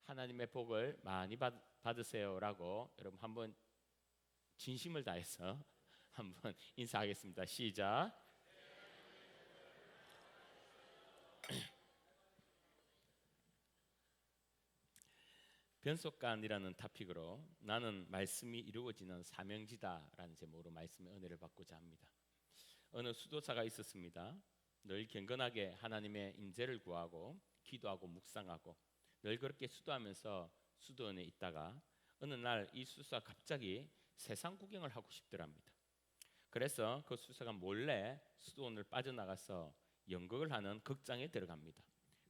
하나님의 복을 많이 받으세요라고 여러분 한번 진심을 다해서 한번 인사하겠습니다. 시작. 변속간이라는 토픽으로 나는 말씀이 이루어지는 사명지다라는 제목으로 말씀의 은혜를 받고자 합니다. 어느 수도사가 있었습니다. 늘 경건하게 하나님의 임재를 구하고 기도하고 묵상하고 늘 그렇게 수도하면서 수도원에 있다가 어느 날 이 수도사가 갑자기 세상 구경을 하고 싶더랍니다. 그래서 그 수도사가 몰래 수도원을 빠져나가서 연극을 하는 극장에 들어갑니다.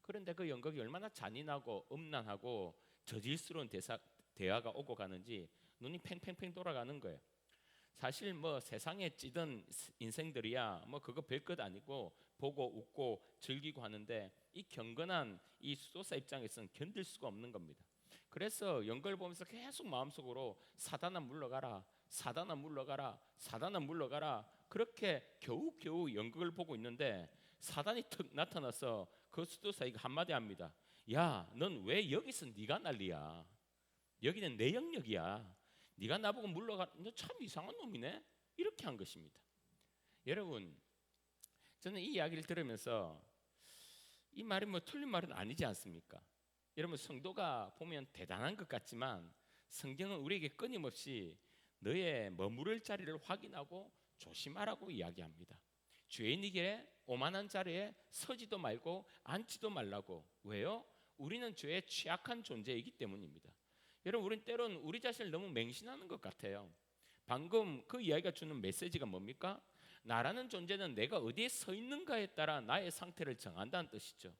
그런데 그 연극이 얼마나 잔인하고 음란하고 저질스러운 대화가 오고 가는지 눈이 팽팽팽 돌아가는 거예요. 사실 뭐 세상에 찌든 인생들이야 뭐 그거 별것 아니고 보고 웃고 즐기고 하는데 이 경건한 이 수도사 입장에서는 견딜 수가 없는 겁니다. 그래서 연극을 보면서 계속 마음속으로 사단아 물러가라, 사단아 물러가라, 사단아 물러가라, 그렇게 겨우겨우 연극을 보고 있는데 사단이 턱 나타나서 그 수도사에게 한마디 합니다. 야, 넌 왜 여기서 네가 난리야? 여기는 내 영역이야. 네가 나보고 물러가. 너 참 이상한 놈이네. 이렇게 한 것입니다. 여러분, 저는 이 이야기를 들으면서 이 말이 뭐 틀린 말은 아니지 않습니까? 여러분, 성도가 보면 대단한 것 같지만 성경은 우리에게 끊임없이 너의 머무를 자리를 확인하고 조심하라고 이야기합니다. 죄인의 길에 오만한 자리에 서지도 말고 앉지도 말라고. 왜요? 우리는 죄에 취약한 존재이기 때문입니다. 여러분, 우리는 때론 우리 자신을 너무 맹신하는 것 같아요. 방금 그 이야기가 주는 메시지가 뭡니까? 나라는 존재는 내가 어디에 서 있는가에 따라 나의 상태를 정한다는 뜻이죠.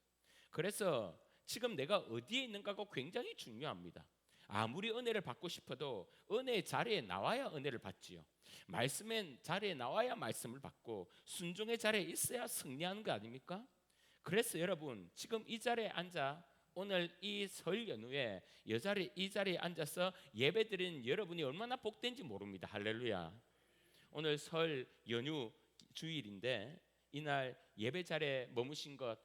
그래서 지금 내가 어디에 있는가가 굉장히 중요합니다. 아무리 은혜를 받고 싶어도 은혜의 자리에 나와야 은혜를 받지요. 말씀의 자리에 나와야 말씀을 받고 순종의 자리에 있어야 승리하는 거 아닙니까? 그래서 여러분, 지금 이 자리에 앉아 오늘 이 설 연휴에 이 자리에 앉아서 예배드리는 여러분이 얼마나 복된지 모릅니다. 할렐루야. 오늘 설 연휴 주일인데 이날 예배 자리에 머무신 것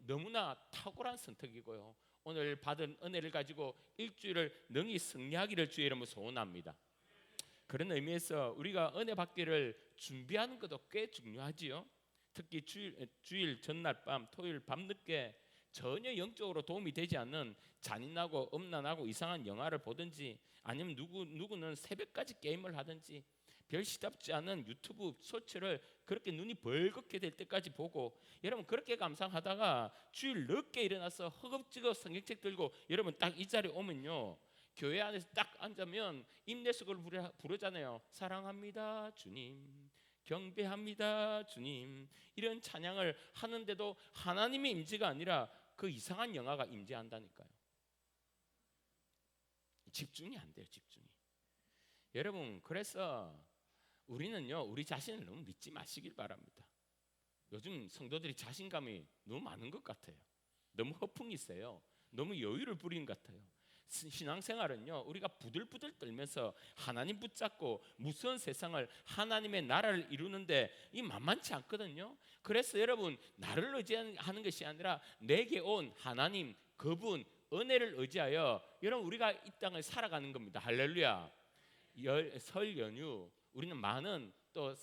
너무나 탁월한 선택이고요. 오늘 받은 은혜를 가지고 일주일을 능히 승리하기를 주의 이름으로 소원합니다. 그런 의미에서 우리가 은혜 받기를 준비하는 것도 꽤 중요하지요. 특히 주일 전날 밤, 토요일 밤늦게 전혀 영적으로 도움이 되지 않는 잔인하고 음란하고 이상한 영화를 보든지 아니면 누구는 새벽까지 게임을 하든지 별시답지 않은 유튜브 쇼츠를 그렇게 눈이 벌겋게 될 때까지 보고 여러분 그렇게 감상하다가 주일 늦게 일어나서 허겁지겁 성경책 들고 여러분 딱 이 자리에 오면요, 교회 안에서 딱 앉으면 임내석을 부르잖아요. 사랑합니다 주님, 경배합니다 주님, 이런 찬양을 하는데도 하나님의 임재가 아니라 그 이상한 영화가 임재한다니까요. 집중이 안 돼요. 집중이. 여러분, 그래서 우리는요, 우리 자신을 너무 믿지 마시길 바랍니다. 요즘 성도들이 자신감이 너무 많은 것 같아요. 너무 허풍이 세요. 너무 여유를 부리는 것 같아요. 신앙생활은요, 우리가 부들부들 떨면서 하나님 붙잡고 무서운 세상을, 하나님의 나라를 이루는데 이 만만치 않거든요. 그래서 여러분, 나를 의지하는 것이 아니라 내게 온 하나님, 그분 은혜를 의지하여 여러분 우리가 이 땅을 살아가는 겁니다. 할렐루야. 설 연휴 우리는 많은 또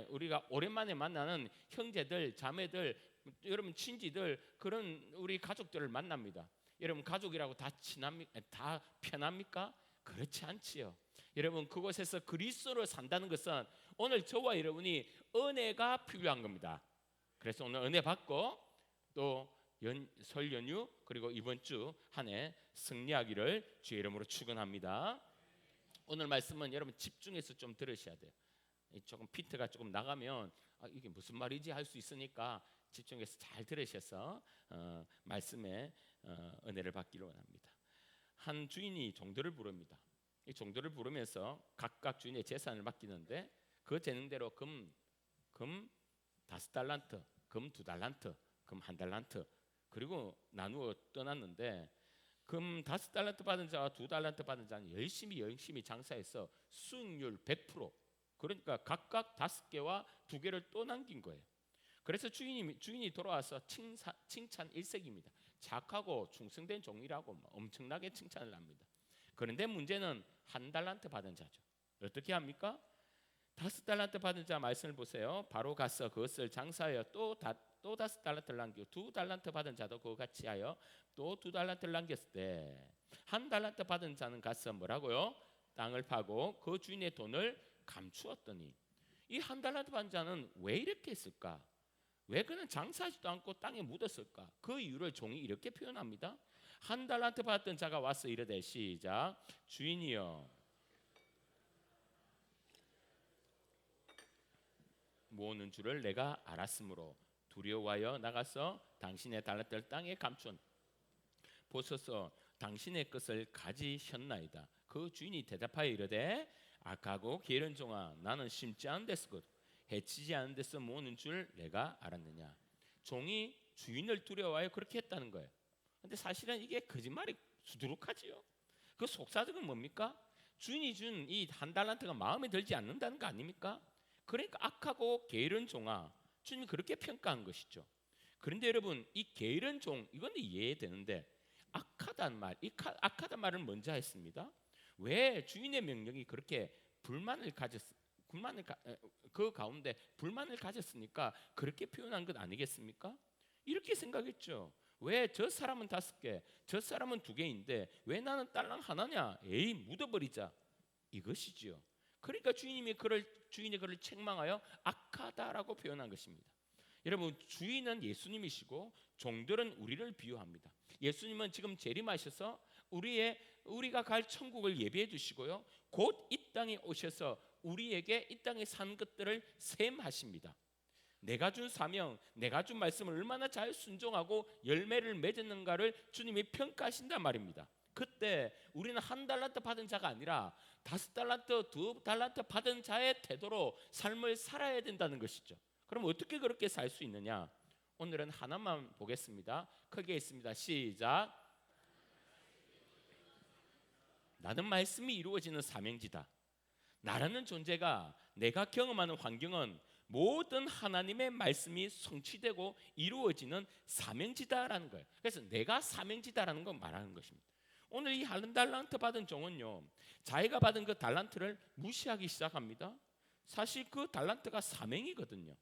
우리가 오랜만에 만나는 형제들, 자매들, 여러분 친지들, 그런 우리 가족들을 만납니다. 여러분 가족이라고 다 친합니까? 다 편합니까? 그렇지 않지요. 여러분 그곳에서 그리스도로 산다는 것은 오늘 저와 여러분이 은혜가 필요한 겁니다. 그래서 오늘 은혜 받고 또 설 연휴 그리고 이번 주 한 해 승리하기를 주의 이름으로 축원합니다. 오늘 말씀은 여러분 집중해서 좀 들으셔야 돼요. 조금 피트가 조금 나가면 이게 무슨 말이지 할 수 있으니까 집중해서 잘 들으셔서 말씀에 은혜를 받기를 원합니다. 한 주인이 종들을 부릅니다. 이 종들을 부르면서 각각 주인의 재산을 맡기는데 그 재능대로 금 5달란트, 금 2달란트, 금 1달란트 그리고 나누어 떠났는데 금 5달란트 받은 자와 2달란트 받은 자는 열심히 장사해서 수익률 100%, 그러니까 각각 5개와 2개를 또 남긴 거예요. 그래서 주인이 돌아와서 칭찬 일색입니다. 착하고 충성된 종이라고 엄청나게 칭찬을 합니다. 그런데 문제는 1달란트 받은 자죠. 어떻게 합니까? 5달란트 받은 자 말씀을 보세요. 바로 가서 그것을 장사하여 또 5달란트를 남기고 2달란트 받은 자도 그와 같이 하여 또 2달란트를 남겼을 때 1달란트 받은 자는 가서 뭐라고요? 땅을 파고 그 주인의 돈을 감추었더니 이 1달란트 받은 자는 왜 이렇게 했을까? 왜 그는 장사하지도 않고 땅에 묻었을까? 그 이유를 종이 이렇게 표현합니다. 1달란트 받았던 자가 와서 이르되 시작 주인이여 모으는 줄을 내가 알았으므로 두려워하여 나가서 당신의 달란트를 땅에 감춘 보소서 당신의 것을 가지셨나이다. 그 주인이 대답하여 이르되 악하고 게으른 종아 나는 심지 않은 데서 해치지 않은 데서 모으는 줄 내가 알았느냐. 종이 주인을 두려워하여 그렇게 했다는 거예요. 근데 사실은 이게 거짓말이 수두룩하지요. 그 속사정은 뭡니까? 주인이 준 이 1달란트가 마음에 들지 않는다는 거 아닙니까? 그러니까 악하고 게으른 종아 주님이 그렇게 평가한 것이죠. 그런데 여러분 이 게으른 종 이건 이해되는데 악하단 말, 이 악하단 말을 먼저 했습니다. 왜 주인의 명령이 그렇게 그 가운데 불만을 가졌으니까 그렇게 표현한 것 아니겠습니까? 이렇게 생각했죠. 왜 저 사람은 5개, 저 사람은 2개인데 왜 나는 딸랑 하나냐? 에이 묻어버리자 이것이지요. 그러니까 주인이 그를 책망하여 악하다라고 표현한 것입니다. 여러분 주인은 예수님이시고 종들은 우리를 비유합니다. 예수님은 지금 재림하셔서 우리가 갈 천국을 예비해 주시고요. 곧 이 땅에 오셔서 우리에게 이 땅에 산 것들을 셈하십니다. 내가 준 사명, 내가 준 말씀을 얼마나 잘 순종하고 열매를 맺었는가를 주님이 평가하신단 말입니다. 그때 우리는 1달란트 받은 자가 아니라 5달란트, 2달란트 받은 자의 태도로 삶을 살아야 된다는 것이죠. 그럼 어떻게 그렇게 살 수 있느냐? 오늘은 하나만 보겠습니다. 크게 있습니다. 시작. 나는 말씀이 이루어지는 사명지다. 나라는 존재가 내가 경험하는 환경은 모든 하나님의 말씀이 성취되고 이루어지는 사명지다라는 거예요. 그래서 내가 사명지다라는 걸 말하는 것입니다. 오늘 이 1달란트 받은 종은요, 자기가 받은 그 달란트를 무시하기 시작합니다. 사실 그 달란트가 사명이거든요.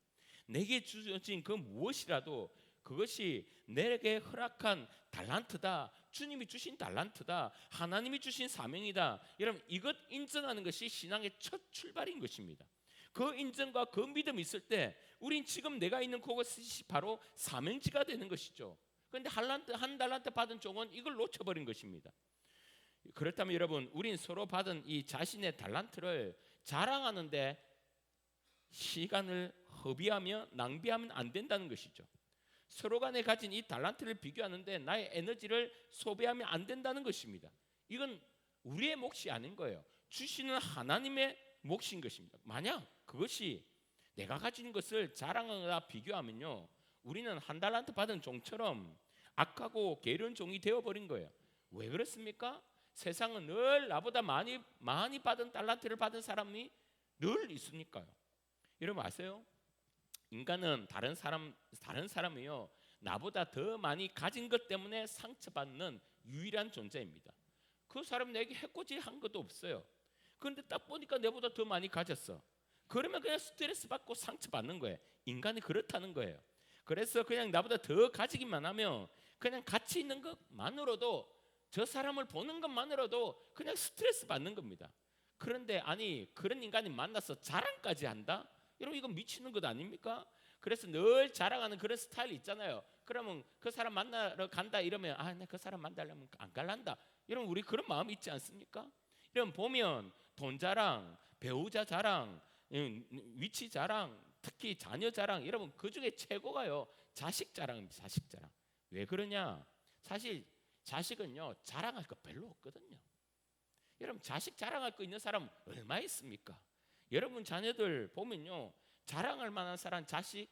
내게 주어진 그 무엇이라도 그것이 내게 허락한 달란트다, 주님이 주신 달란트다, 하나님이 주신 사명이다. 여러분 이것 인정하는 것이 신앙의 첫 출발인 것입니다. 그 인정과 그 믿음이 있을 때 우린 지금 내가 있는 그것이 바로 사명지가 되는 것이죠. 그런데 1달란트 받은 종은 이걸 놓쳐버린 것입니다. 그렇다면 여러분 우린 서로 받은 이 자신의 달란트를 자랑하는데 시간을 허비하며 낭비하면 안 된다는 것이죠. 서로 간에 가진 이 달란트를 비교하는데 나의 에너지를 소비하면 안 된다는 것입니다. 이건 우리의 몫이 아닌 거예요. 주시는 하나님의 몫인 것입니다. 만약 그것이 내가 가진 것을 자랑하거나 비교하면요, 우리는 1달란트 받은 종처럼 악하고 게으른 종이 되어버린 거예요. 왜 그렇습니까? 세상은 늘 나보다 많이 받은 달란트를 받은 사람이 늘 있으니까요. 여러분 아세요? 인간은 다른 사람이요 나보다 더 많이 가진 것 때문에 상처받는 유일한 존재입니다. 그 사람 내게 해코지한 것도 없어요. 그런데 딱 보니까 내보다 더 많이 가졌어. 그러면 그냥 스트레스 받고 상처받는 거예요. 인간이 그렇다는 거예요. 그래서 그냥 나보다 더 가지기만 하면 그냥 가치 있는 것만으로도, 저 사람을 보는 것만으로도 그냥 스트레스 받는 겁니다. 그런데 아니 그런 인간이 만나서 자랑까지 한다? 여러분 이건 미치는 것 아닙니까? 그래서 늘 자랑하는 그런 스타일 있잖아요. 그러면 그 사람 만나러 간다 이러면 나 그 사람 만나려면 안 갈란다. 여러분 우리 그런 마음 있지 않습니까? 이런 보면 돈 자랑, 배우자 자랑, 위치 자랑, 특히 자녀 자랑, 여러분 그 중에 최고가요 자식 자랑입니다. 자식 자랑. 왜 그러냐? 사실 자식은요 자랑할 거 별로 없거든요. 여러분 자식 자랑할 거 있는 사람 얼마 있습니까? 여러분 자녀들 보면요 자랑할 만한 사람 자식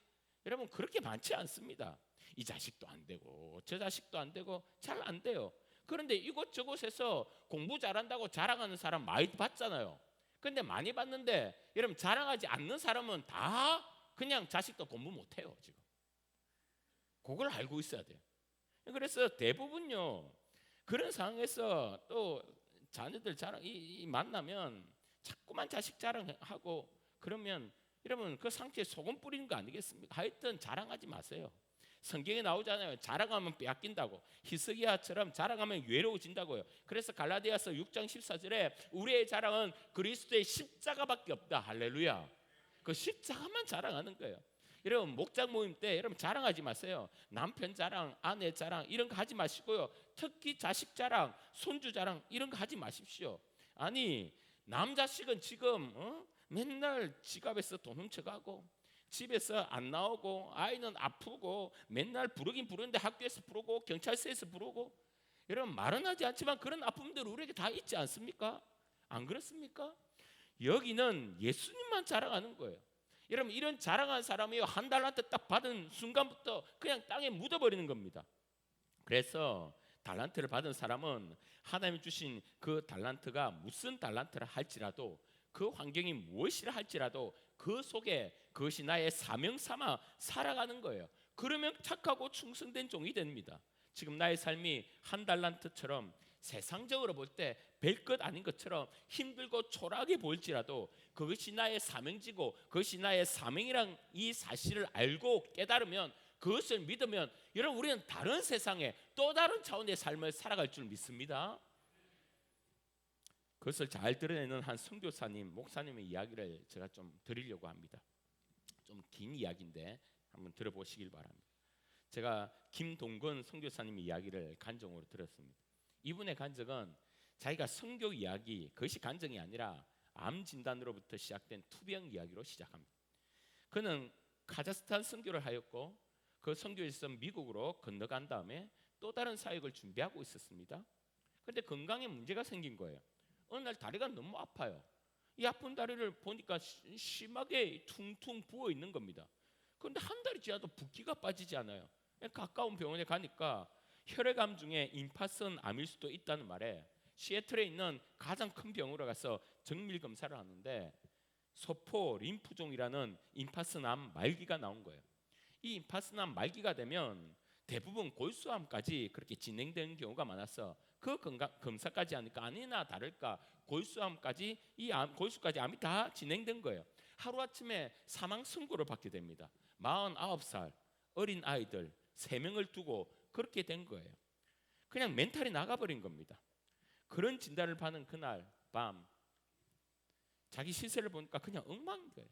여러분 그렇게 많지 않습니다. 이 자식도 안 되고 저 자식도 안 되고 잘 안 돼요. 그런데 이곳저곳에서 공부 잘한다고 자랑하는 사람 많이 봤잖아요. 그런데 많이 봤는데 여러분 자랑하지 않는 사람은 다 그냥 자식도 공부 못해요. 지금 그걸 알고 있어야 돼요. 그래서 대부분요 그런 상황에서 또 자녀들 자랑 이 만나면 자꾸만 자식 자랑하고 그러면 여러분 그 상처에 소금 뿌리는 거 아니겠습니까? 하여튼 자랑하지 마세요. 성경에 나오잖아요. 자랑하면 빼앗긴다고. 히스기야처럼 자랑하면 외로워진다고요. 그래서 갈라디아서 6장 14절에 우리의 자랑은 그리스도의 십자가밖에 없다. 할렐루야. 그 십자가만 자랑하는 거예요. 여러분 목장 모임 때 여러분 자랑하지 마세요. 남편 자랑, 아내 자랑 이런 거 하지 마시고요. 특히 자식 자랑, 손주 자랑 이런 거 하지 마십시오. 아니 남자식은 지금 맨날 지갑에서 돈 훔쳐가고 집에서 안 나오고 아이는 아프고 맨날 부르긴 부르는데 학교에서 부르고 경찰서에서 부르고 여러분 말은 하지 않지만 그런 아픔들 우리에게 다 있지 않습니까? 안 그렇습니까? 여기는 예수님만 자랑하는 거예요. 여러분 이런 자랑한 사람이 한 달란트 딱 받은 순간부터 그냥 땅에 묻어버리는 겁니다. 그래서 달란트를 받은 사람은 하나님이 주신 그 달란트가 무슨 달란트라 할지라도 그 환경이 무엇이라 할지라도 그 속에 그것이 나의 사명 삼아 살아가는 거예요. 그러면 착하고 충성된 종이 됩니다. 지금 나의 삶이 한 달란트처럼 세상적으로 볼 때 별것 아닌 것처럼 힘들고 초라하게 보일지라도 그것이 나의 사명지고 그것이 나의 사명이란 이 사실을 알고 깨달으면 그것을 믿으면 여러분 우리는 다른 세상에 또 다른 차원의 삶을 살아갈 줄 믿습니다. 그것을 잘 드러내는 한 선교사님, 목사님의 이야기를 제가 좀 드리려고 합니다. 좀 긴 이야기인데 한번 들어보시길 바랍니다. 제가 김동건 선교사님 이야기를 간증으로 들었습니다. 이분의 간증은 자기가 선교 이야기, 그것이 간증이 아니라 암 진단으로부터 시작된 투병 이야기로 시작합니다. 그는 카자흐스탄 선교를 하였고 그 선교에서 미국으로 건너간 다음에 또 다른 사역을 준비하고 있었습니다. 그런데 건강에 문제가 생긴 거예요. 어느 날 다리가 너무 아파요. 이 아픈 다리를 보니까 심하게 퉁퉁 부어 있는 겁니다. 그런데 한 달이 지나도 붓기가 빠지지 않아요. 가까운 병원에 가니까 혈액암 중에 임파선 암일 수도 있다는 말에 시애틀에 있는 가장 큰 병원으로 가서 정밀 검사를 하는데 소포 림프종이라는 임파선 암 말기가 나온 거예요. 이 임파선 암 말기가 되면 대부분 골수암까지 그렇게 진행되는 경우가 많아서 그 검사까지 하니까 아니나 다를까 골수암까지 골수까지 암이 다 진행된 거예요. 하루아침에 사망 선고를 받게 됩니다. 49살 어린 아이들 3명을 두고 그렇게 된 거예요. 그냥 멘탈이 나가버린 겁니다. 그런 진단을 받은 그날 밤 자기 시세를 보니까 그냥 엉망인 거예요.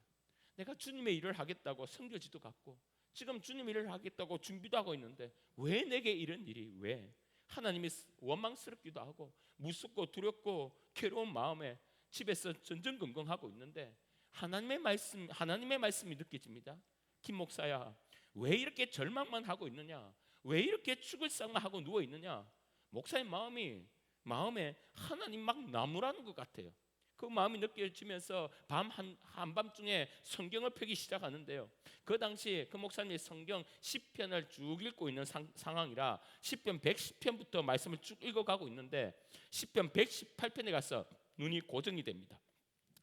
내가 주님의 일을 하겠다고 선교지도 갔고 지금 주님 일을 하겠다고 준비도 하고 있는데 왜 내게 이런 일이 왜? 하나님이 원망스럽기도 하고 무섭고 두렵고 괴로운 마음에 집에서 전전긍긍하고 있는데 하나님의 말씀이 느껴집니다. 김 목사야, 왜 이렇게 절망만 하고 있느냐? 왜 이렇게 죽을 상하고 누워 있느냐? 목사의 마음에 하나님 막 나무라는 것 같아요. 그 마음이 느껴지면서 한밤중에 성경을 펴기 시작하는데요. 그 당시 그 목사님이 성경 10편을 쭉 읽고 있는 상황이라 10편 110편부터 말씀을 쭉 읽어가고 있는데 10편 118편에 가서 눈이 고정이 됩니다.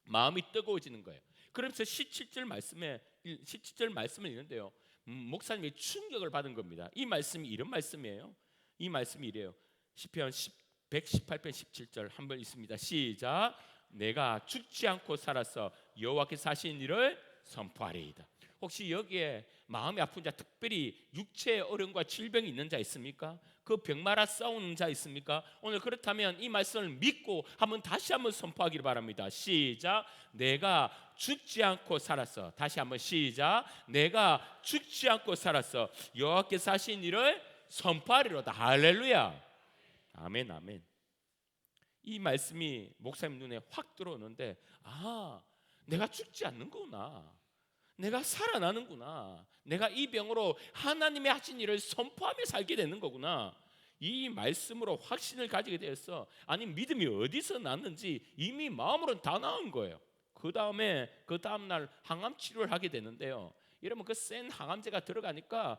마음이 뜨거워지는 거예요. 그러면서 17절 말씀을 읽는데요. 목사님이 충격을 받은 겁니다. 이 말씀이 이런 말씀이에요. 이 말씀이 이래요. 10편 118편 17절 한번 읽습니다. 시작. 내가 죽지 않고 살아서 여호와께서 하신 일을 선포하리이다. 혹시 여기에 마음이 아픈 자, 특별히 육체의 어려움과 질병이 있는 자 있습니까? 그 병마라 싸우는 자 있습니까? 오늘 그렇다면 이 말씀을 믿고 다시 한번 선포하기를 바랍니다. 시작. 내가 죽지 않고 살아서, 다시 한번 시작. 내가 죽지 않고 살아서 여호와께서 하신 일을 선포하리로다. 할렐루야. 아멘, 아멘. 이 말씀이 목사님 눈에 확 들어오는데 내가 죽지 않는구나. 내가 살아나는구나. 내가 이 병으로 하나님이 하신 일을 선포하며 살게 되는 거구나. 이 말씀으로 확신을 가지게 되었어. 아니 믿음이 어디서 났는지 이미 마음으로는 다 나은 거예요. 그 다음 날 항암 치료를 하게 되는데요. 여러분 그 센 항암제가 들어가니까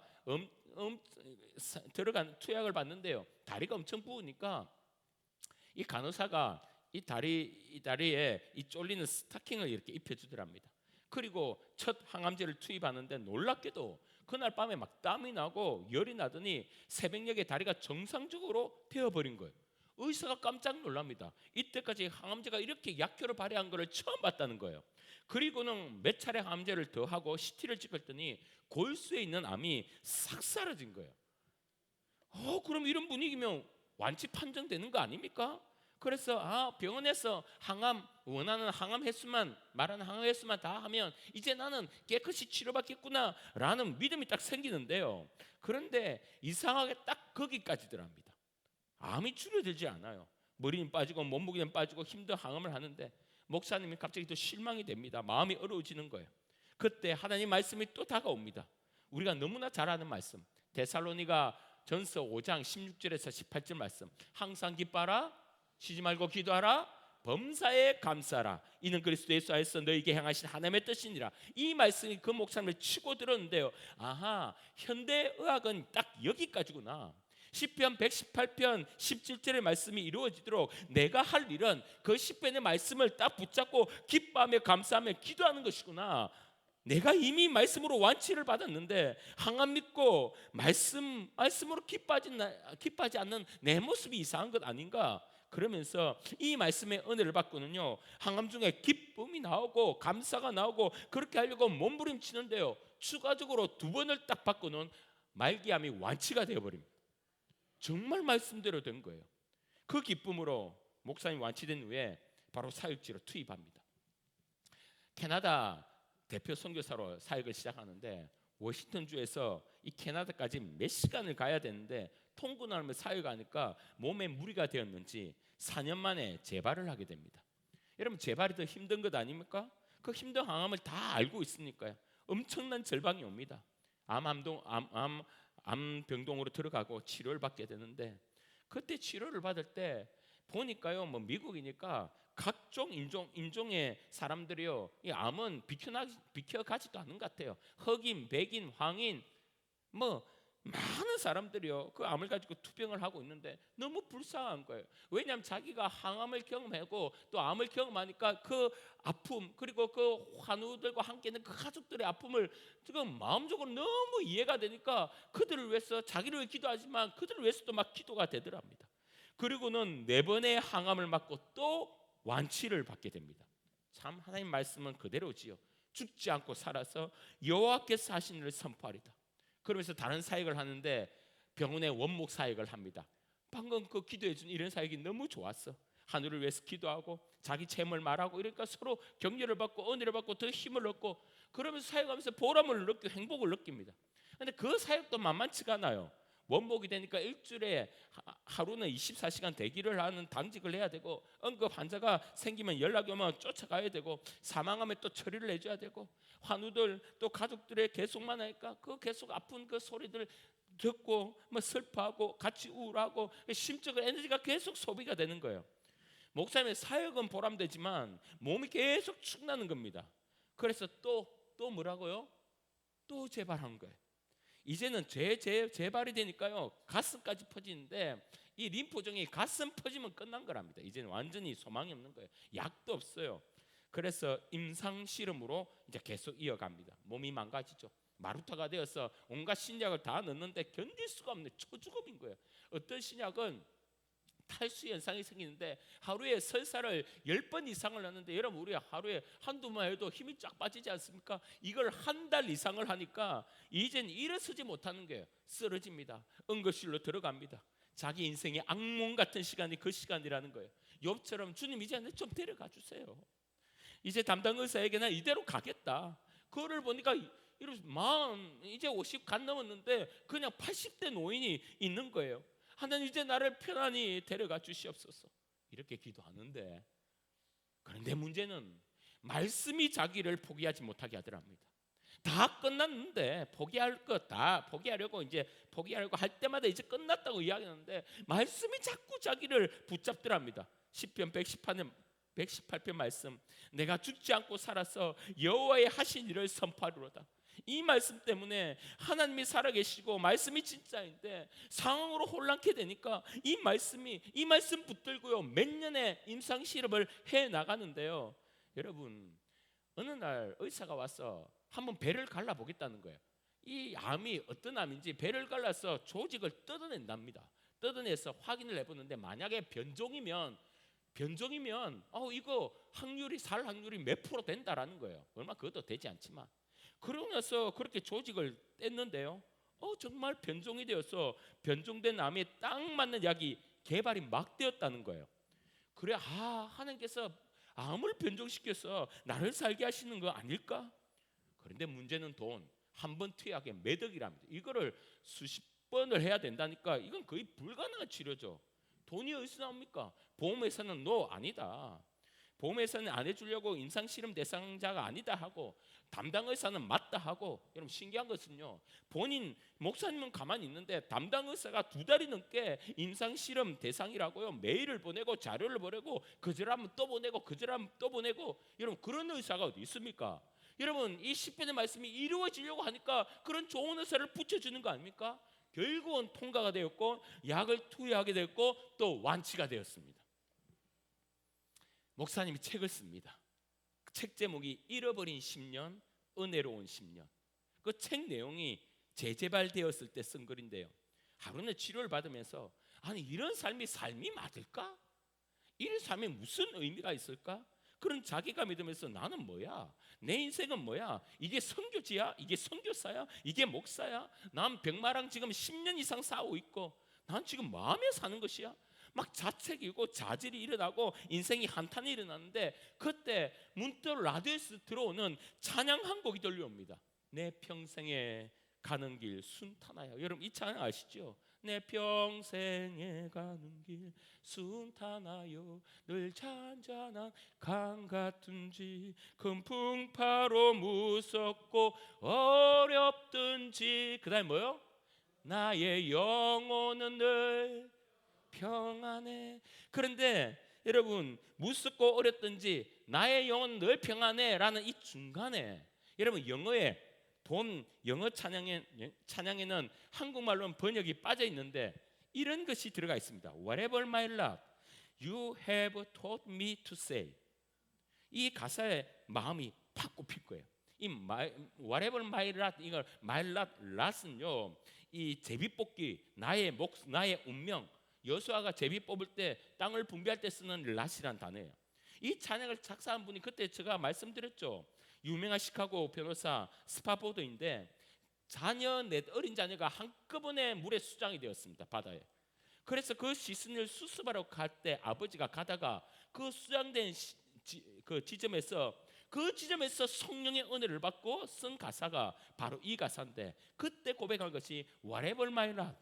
투약을 받는데요. 다리가 엄청 부으니까 이 간호사가 이 다리에 이 쫄리는 스타킹을 이렇게 입혀주더랍니다. 그리고 첫 항암제를 투입하는데 놀랍게도 그날 밤에 막 땀이 나고 열이 나더니 새벽녘에 다리가 정상적으로 되어버린 거예요. 의사가 깜짝 놀랍니다. 이때까지 항암제가 이렇게 약효를 발휘한 것을 처음 봤다는 거예요. 그리고는 몇 차례 항암제를 더 하고 CT를 찍었더니 골수에 있는 암이 싹 사라진 거예요. 그럼 이런 분위기면 완치 판정되는 거 아닙니까? 그래서 병원에서 원하는 항암 횟수만, 말하는 항암 횟수만 다 하면 이제 나는 깨끗이 치료받겠구나 라는 믿음이 딱 생기는데요. 그런데 이상하게 딱 거기까지더랍니다. 암이 줄어들지 않아요. 머리는 빠지고 몸무게는 빠지고 힘든 항암을 하는데 목사님이 갑자기 또 실망이 됩니다. 마음이 어려워지는 거예요. 그때 하나님 말씀이 또 다가옵니다. 우리가 너무나 잘 아는 말씀, 데살로니가 전서 5장 16절에서 18절 말씀, 항상 기뻐하라, 쉬지 말고 기도하라, 범사에 감사하라, 이는 그리스도 예수 안에서 너희에게 행하신 하나님의 뜻이니라. 이 말씀이 그 목사님을 치고 들었는데요. 현대의학은 딱 여기까지구나. 시편 118편 17절의 말씀이 이루어지도록 내가 할 일은 그 시편의 말씀을 딱 붙잡고 기뻐하며 감사하며 기도하는 것이구나. 내가 이미 말씀으로 완치를 받았는데 항암 믿고 말씀으로 기뻐하지 않는 내 모습이 이상한 것 아닌가? 그러면서 이 말씀의 은혜를 받고는요, 항암 중에 기쁨이 나오고 감사가 나오고 그렇게 하려고 몸부림치는데요, 추가적으로 2번을 딱 받고는 말기암이 완치가 되어버립니다. 정말 말씀대로 된 거예요. 그 기쁨으로 목사님 완치된 후에 바로 사역지로 투입합니다. 캐나다 대표 선교사로 사역을 시작하는데 워싱턴주에서 이 캐나다까지 몇 시간을 가야 되는데 통근하며 사역하니까 몸에 무리가 되었는지 4년 만에 재발을 하게 됩니다. 여러분, 재발이 더 힘든 것 아닙니까? 그 힘든 항암을 다 알고 있으니까요. 엄청난 절방이 옵니다. 암병동으로 들어가고 치료를 받게 되는데, 그때 치료를 받을 때 보니까요, 미국이니까 각종 인종의 사람들이요, 이 암은 비켜가지도 않는 것 같아요. 흑인, 백인, 황인, 많은 사람들이요, 그 암을 가지고 투병을 하고 있는데 너무 불쌍한 거예요. 왜냐하면 자기가 항암을 경험하고 또 암을 경험하니까 그 아픔, 그리고 그 환우들과 함께는 그 가족들의 아픔을 지금 마음적으로 너무 이해가 되니까 그들을 위해서 자기를 위해 기도하지만 그들을 위해서도 막 기도가 되더랍니다. 그리고는 4번의 항암을 맞고 또 완치를 받게 됩니다. 참, 하나님 말씀은 그대로지요. 죽지 않고 살아서 여호와께서 하신 일을 선포하리다. 그러면서 다른 사역을 하는데 병원의 원목 사역을 합니다. 방금 그 기도해 준 이런 사역이 너무 좋았어. 하늘을 위해서 기도하고 자기 체험을 말하고 이러니까 서로 격려를 받고 은혜를 받고 더 힘을 얻고 그러면서 사역하면서 보람을 느끼고 행복을 느낍니다. 그런데 그 사역도 만만치가 않아요. 원목이 되니까 일주일에 하루는 24시간 대기를 하는 당직을 해야 되고, 응급 환자가 생기면 연락이 오면 쫓아가야 되고, 사망하면 또 처리를 해줘야 되고, 환우들 또 가족들의 계속 만나니까 그 계속 아픈 그 소리들 듣고 슬퍼하고 같이 우울하고 심적인 에너지가 계속 소비가 되는 거예요. 목사님의 사역은 보람되지만 몸이 계속 축나는 겁니다. 그래서 또 뭐라고요? 또 재발한 거예요. 이제는 재발이 되니까요, 가슴까지 퍼지는데 이 림프종이 가슴 퍼지면 끝난 거랍니다. 이제는 완전히 소망이 없는 거예요. 약도 없어요. 그래서 임상 실험으로 이제 계속 이어갑니다. 몸이 망가지죠. 마루타가 되어서 온갖 신약을 다 넣는데 견딜 수가 없는 초죽음인 거예요. 어떤 신약은 탈수 현상이 생기는데 하루에 설사를 10번 이상을 하는데, 여러분, 우리 하루에 한두 번 해도 힘이 쫙 빠지지 않습니까? 이걸 한 달 이상을 하니까 이젠 일어서지 못하는 거예요. 쓰러집니다. 응급실로 들어갑니다. 자기 인생의 악몽 같은 시간이 그 시간이라는 거예요. 욥처럼 주님 이제 좀 데려가 주세요. 이제 담당 의사에게 나 이대로 가겠다. 그거를 보니까 이제 50 간 넘었는데 그냥 80대 노인이 있는 거예요. 하나님, 이제 나를 편안히 데려가 주시옵소서. 이렇게 기도하는데, 그런데 문제는 말씀이 자기를 포기하지 못하게 하더랍니다. 다 끝났는데 포기할 것 다 포기하려고 할 때마다 이제 끝났다고 이야기하는데 말씀이 자꾸 자기를 붙잡더랍니다. 시편 118편 말씀, 내가 죽지 않고 살아서 여호와의 하신 일을 선포하리로다. 이 말씀 때문에 하나님이 살아계시고 말씀이 진짜인데 상황으로 혼란케 되니까 이 말씀 붙들고요, 몇 년의 임상 실험을 해 나가는데요. 여러분, 어느 날 의사가 와서 한번 배를 갈라보겠다는 거예요. 이 암이 어떤 암인지 배를 갈라서 조직을 뜯어낸답니다. 뜯어내서 확인을 해보는데 만약에 변종이면 이거 확률이 살 확률이 몇 프로 된다라는 거예요. 얼마 그것도 되지 않지만 그러고 나서 그렇게 조직을 뗐는데요. 정말 변종이 되어서 변종된 암에 딱 맞는 약이 개발이 막 되었다는 거예요. 그래 하나님께서 암을 변종시켜서 나를 살게 하시는 거 아닐까? 그런데 문제는 돈 한 번 투약에 몇 억이랍니다. 이거를 수십 번을 해야 된다니까 이건 거의 불가능한 치료죠. 돈이 어디서 나옵니까? 보험회사는 너 아니다. 보험회사는 안 해주려고 임상실험 대상자가 아니다 하고 담당 의사는 맞다 하고. 여러분 신기한 것은요, 본인 목사님은 가만히 있는데 담당 의사가 2달이 넘게 임상실험 대상이라고요 메일을 보내고 자료를 보내고 그절하면 또 보내고 그절하면 또 보내고. 여러분 그런 의사가 어디 있습니까? 여러분 이 시편의 말씀이 이루어지려고 하니까 그런 좋은 의사를 붙여주는 거 아닙니까? 결국은 통과가 되었고 약을 투여하게 됐고 또 완치가 되었습니다. 목사님이 책을 씁니다. 책 제목이 잃어버린 10년, 은혜로운 10년. 그 책 내용이 재개발되었을 때 쓴 글인데요. 하루는 치료를 받으면서 아니 이런 삶이 맞을까? 이런 삶에 무슨 의미가 있을까? 그런 자기감이 들면서 나는 뭐야? 내 인생은 뭐야? 이게 선교지야? 이게 선교사야? 이게 목사야? 난 백마랑 지금 10년 이상 싸우고 있고 난 지금 마음에 사는 것이야? 막 자책이고 자질이 일어나고 인생이 한탄이 일어나는데 그때 문득 라디오에서 들어오는 찬양 한 곡이 들려옵니다. 내 평생에 가는 길 순탄하여. 여러분 이 찬양 아시죠? 내 평생에 가는 길 순탄하여 늘 잔잔한 강 같은지 큰 풍파로 무섭고 어렵든지 그 다음에 뭐요? 나의 영혼은 늘 평안해. 그런데 여러분 무섭고 어렵든지 나의 영혼은 늘 평안해 라는 이 중간에 여러분 영어 찬양에는 한국말로는 번역이 빠져 있는데 이런 것이 들어가 있습니다. Whatever my lot, you have taught me to say. 이 가사에 마음이 팍 꼽힐 거예요. 이 Whatever my lot, 이걸 my lot은요, 이 제비뽑기 나의 운명. 여수아가 제비 뽑을 때 땅을 분배할 때 쓰는 lat이란 단어예요. 이 찬양을 작사한 분이 그때 제가 말씀드렸죠. 유명한 시카고 변호사 스파포드인데 어린 자녀가 한꺼번에 물에 수장이 되었습니다. 바다에. 그래서 그 시신을 수습하러 갈 때 아버지가 가다가 그 수장된 그 지점에서 성령의 은혜를 받고 쓴 가사가 바로 이 가사인데 그때 고백한 것이 Whatever my lot,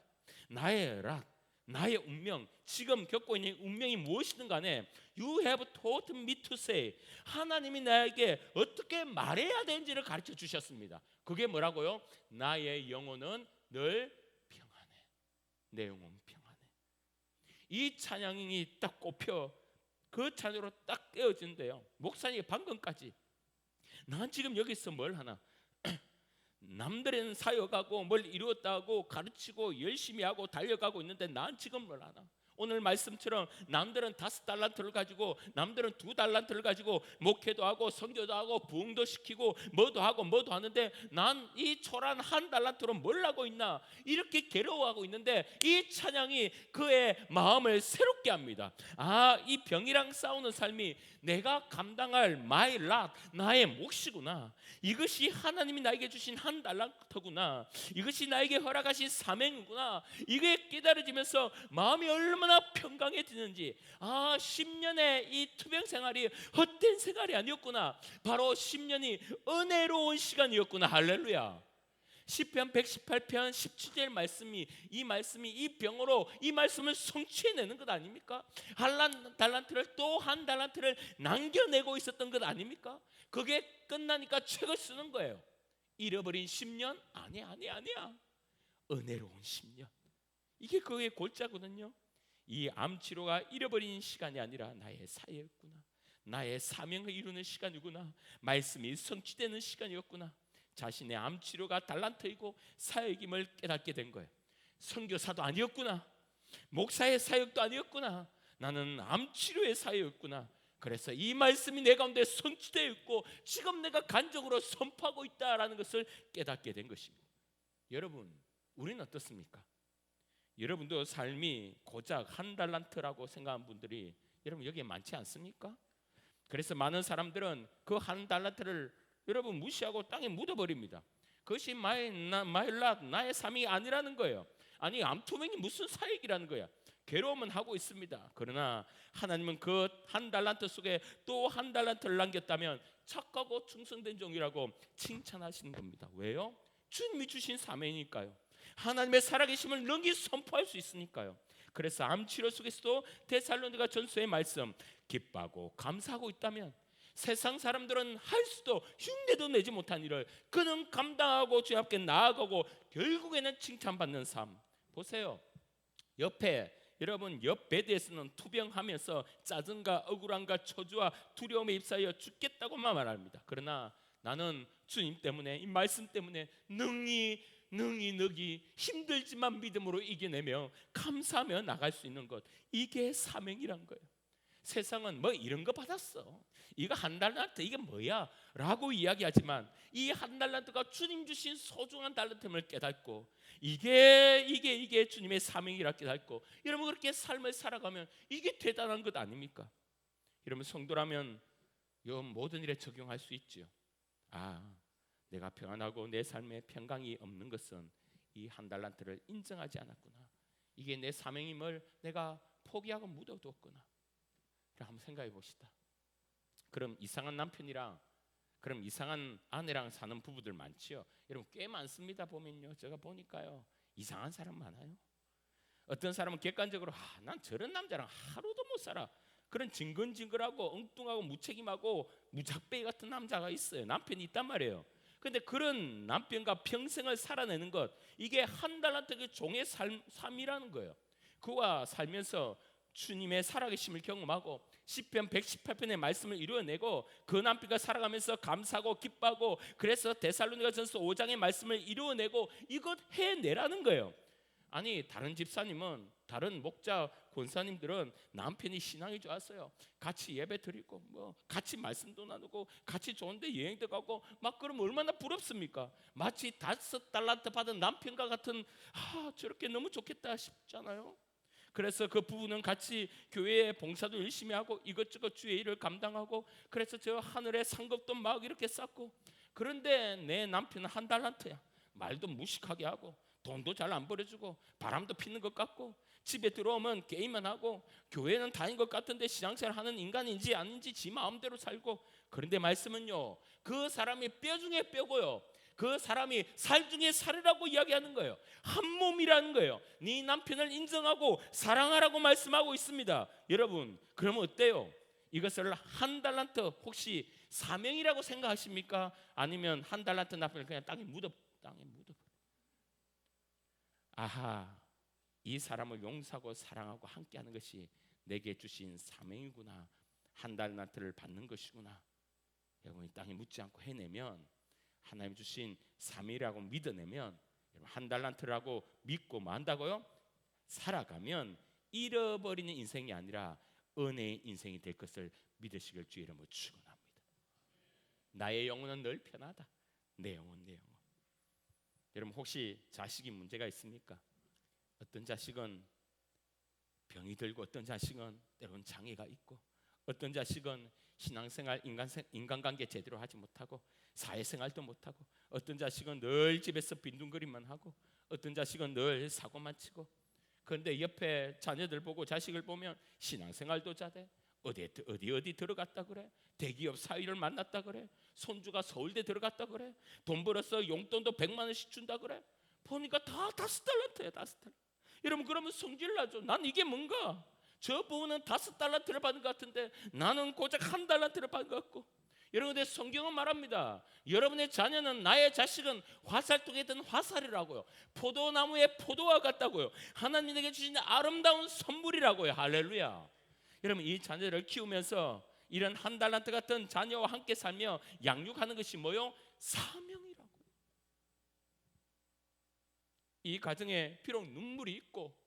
나의 운명, 지금 겪고 있는 운명이 무엇이든 간에 You have taught me to say. 하나님이 나에게 어떻게 말해야 되는지를 가르쳐 주셨습니다. 그게 뭐라고요? 나의 영혼은 늘 평안해. 내 영혼 평안해. 이 찬양이 딱 꼽혀 그 찬양으로 딱 깨어진대요. 목사님이 방금까지 난 지금 여기서 뭘 하나? 남들은 사역하고 뭘 이루었다고 가르치고 열심히 하고 달려가고 있는데 난 지금 뭘 하나? 오늘 말씀처럼 남들은 5달란트를 가지고 남들은 2달란트를 가지고 목회도 하고 선교도 하고 부흥도 시키고 뭐도 하고 하는데 난 이 초란 1달란트로 뭘 하고 있나 이렇게 괴로워하고 있는데 이 찬양이 그의 마음을 새롭게 합니다. 이 병이랑 싸우는 삶이 내가 감당할 my lot, 나의 몫이구나. 이것이 하나님이 나에게 주신 1달란트구나. 이것이 나에게 허락하신 사명이구나. 이게 깨달아지면서 마음이 얼마나 평강해지는지 10년의 이 투병 생활이 헛된 생활이 아니었구나. 바로 10년이 은혜로운 시간이었구나. 할렐루야. 시편 118편 17절 말씀이 이 병으로 이 말씀을 성취해내는 것 아닙니까? 달란트를 또 1달란트를 남겨내고 있었던 것 아닙니까? 그게 끝나니까 책을 쓰는 거예요. 잃어버린 10년? 아니야. 은혜로운 10년. 이게 그의 골자거든요. 이 암치료가 잃어버린 시간이 아니라 나의 사역이었구나. 나의 사명을 이루는 시간이구나. 말씀이 성취되는 시간이었구나. 자신의 암치료가 달란트이고 사역임을 깨닫게 된 거예요. 선교사도 아니었구나. 목사의 사역도 아니었구나. 나는 암치료의 사역이었구나. 그래서 이 말씀이 내 가운데 성취되어 있고 지금 내가 간적으로 선포하고 있다라는 것을 깨닫게 된 것입니다. 여러분, 우리는 어떻습니까? 여러분도 삶이 고작 한 달란트라고 생각하는 분들이 여러분 여기에 많지 않습니까? 그래서 많은 사람들은 그 한 달란트를 여러분 무시하고 땅에 묻어버립니다. 그것이 나의 삶이 아니라는 거예요. 아니, 암투명이 무슨 사역이라는 거야. 괴로움은 하고 있습니다. 그러나 하나님은 그 한 달란트 속에 또 한 달란트를 남겼다면 착하고 충성된 종이라고 칭찬하시는 겁니다. 왜요? 주님이 주신 사명이니까요. 하나님의 살아계심을 능히 선포할 수 있으니까요. 그래서 암치료 속에서도 데살로니가 전서의 말씀, 기뻐하고 감사하고 있다면 세상 사람들은 할 수도 흉내도 내지 못한 일을 그는 감당하고 주 앞에 나아가고 결국에는 칭찬받는 삶. 보세요. 여러분 옆 베드에서는 투병하면서 짜증과 억울함과 초조와 두려움에 휩싸여 죽겠다고만 말합니다. 그러나 나는 주님 때문에, 이 말씀 때문에 능히 힘들지만 믿음으로 이겨내며 감사하며 나갈 수 있는 것, 이게 사명이란 거예요. 세상은 뭐 이런 거 받았어, 이거 한 달란트 이게 뭐야 라고 이야기하지만 이 한 달란트가 주님 주신 소중한 달란트임을 깨닫고 이게 주님의 사명이라 깨닫고 여러분 그렇게 삶을 살아가면 이게 대단한 것 아닙니까? 여러분 성도라면 이 모든 일에 적용할 수 있죠. 내가 평안하고 내 삶에 평강이 없는 것은 이 한 달란트를 인정하지 않았구나, 이게 내 사명임을 내가 포기하고 묻어뒀구나. 한번 생각해 봅시다. 그럼 이상한 남편이랑 그럼 이상한 아내랑 사는 부부들 많지요. 여러분 꽤 많습니다. 보면요, 제가 보니까요 이상한 사람 많아요. 어떤 사람은 객관적으로 난 저런 남자랑 하루도 못 살아, 그런 징글징글하고 엉뚱하고 무책임하고 무작배기 같은 남자가 있어요. 남편이 있단 말이에요. 근데 그런 남편과 평생을 살아내는 것, 이게 한 달란트 종의 삶이라는 거예요. 그와 살면서 주님의 살아계심을 경험하고 시편 118편의 말씀을 이루어내고 그 남편과 살아가면서 감사하고 기뻐하고, 그래서 데살로니가전서 5장의 말씀을 이루어내고 이것 해내라는 거예요. 아니, 다른 집사님은, 다른 목자 권사님들은 남편이 신앙이 좋았어요. 같이 예배 드리고 뭐 같이 말씀도 나누고 같이 좋은데 여행도 가고 막 그러면 얼마나 부럽습니까? 마치 5달란트 받은 남편과 같은 저렇게 너무 좋겠다 싶잖아요. 그래서 그 부부는 같이 교회에 봉사도 열심히 하고 이것저것 주의 일을 감당하고, 그래서 저 하늘에 상급도 막 이렇게 쌓고, 그런데 내 남편은 한 달란트야. 말도 무식하게 하고 돈도 잘 안 벌어주고 바람도 피는 것 같고 집에 들어오면 게임만 하고 교회는 다닌 것 같은데 신앙생활 하는 인간인지 아닌지 지 마음대로 살고. 그런데 말씀은요, 그 사람이 뼈 중에 뼈고요, 그 사람이 살 중에 살이라고 이야기하는 거예요. 한 몸이라는 거예요. 네 남편을 인정하고 사랑하라고 말씀하고 있습니다. 여러분 그러면 어때요? 이것을 한 달란트 혹시 사명이라고 생각하십니까? 아니면 한 달란트 남편을 그냥 땅에 묻어. 이 사람을 용서하고 사랑하고 함께하는 것이 내게 주신 사명이구나, 한 달란트를 받는 것이구나. 여러분 이 땅에 묻지 않고 해내면, 하나님 주신 사명이라고 믿어내면, 한 달란트라고 믿고 만다고요 살아가면 잃어버리는 인생이 아니라 은혜의 인생이 될 것을 믿으시길 주의 이름으로 축원합니다. 나의 영혼은 늘 편하다. 내 영혼. 여러분 혹시 자식이 문제가 있습니까? 어떤 자식은 병이 들고, 어떤 자식은 때로는 장애가 있고, 어떤 자식은 신앙생활, 인간관계 제대로 하지 못하고 사회생활도 못하고, 어떤 자식은 늘 집에서 빈둥거리만 하고, 어떤 자식은 늘 사고만 치고. 그런데 옆에 자녀들 보고 자식을 보면 신앙생활도 잘해, 어디 들어갔다 그래, 대기업 사위를 만났다 그래, 손주가 서울대 들어갔다 그래, 돈 벌어서 용돈도 100만 원씩 준다 그래. 보니까 다 5달란트야. 5달란트. 여러분 그러면 성질 나죠. 난 이게 뭔가, 저 부부는 5달란트를 받은 것 같은데 나는 고작 한 달란트를 받은 것 같고. 여러분 근데 성경은 말합니다. 여러분의 자녀는, 나의 자식은 화살통에 든 화살이라고요. 포도나무의 포도와 같다고요. 하나님에게 주신 아름다운 선물이라고요. 할렐루야. 여러분 이 자녀를 키우면서 이런 한 달란트 같은 자녀와 함께 살며 양육하는 것이 뭐요? 사명이라고. 이 가정에 비록 눈물이 있고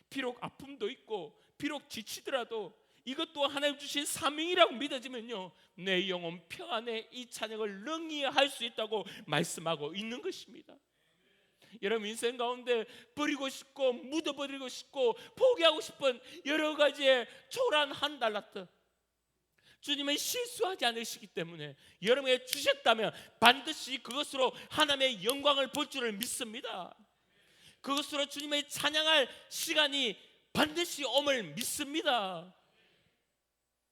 비록 아픔도 있고 비록 지치더라도 이것도 하나님 주신 사명이라고 믿어지면요, 내 영혼 평안에 이 찬양을 능히 할 수 있다고 말씀하고 있는 것입니다. 여러분 인생 가운데 버리고 싶고 묻어버리고 싶고 포기하고 싶은 여러 가지의 초라한 한 달란트, 주님은 실수하지 않으시기 때문에 여러분에게 주셨다면 반드시 그것으로 하나님의 영광을 볼 줄을 믿습니다. 그것으로 주님의 찬양할 시간이 반드시 옴을 믿습니다.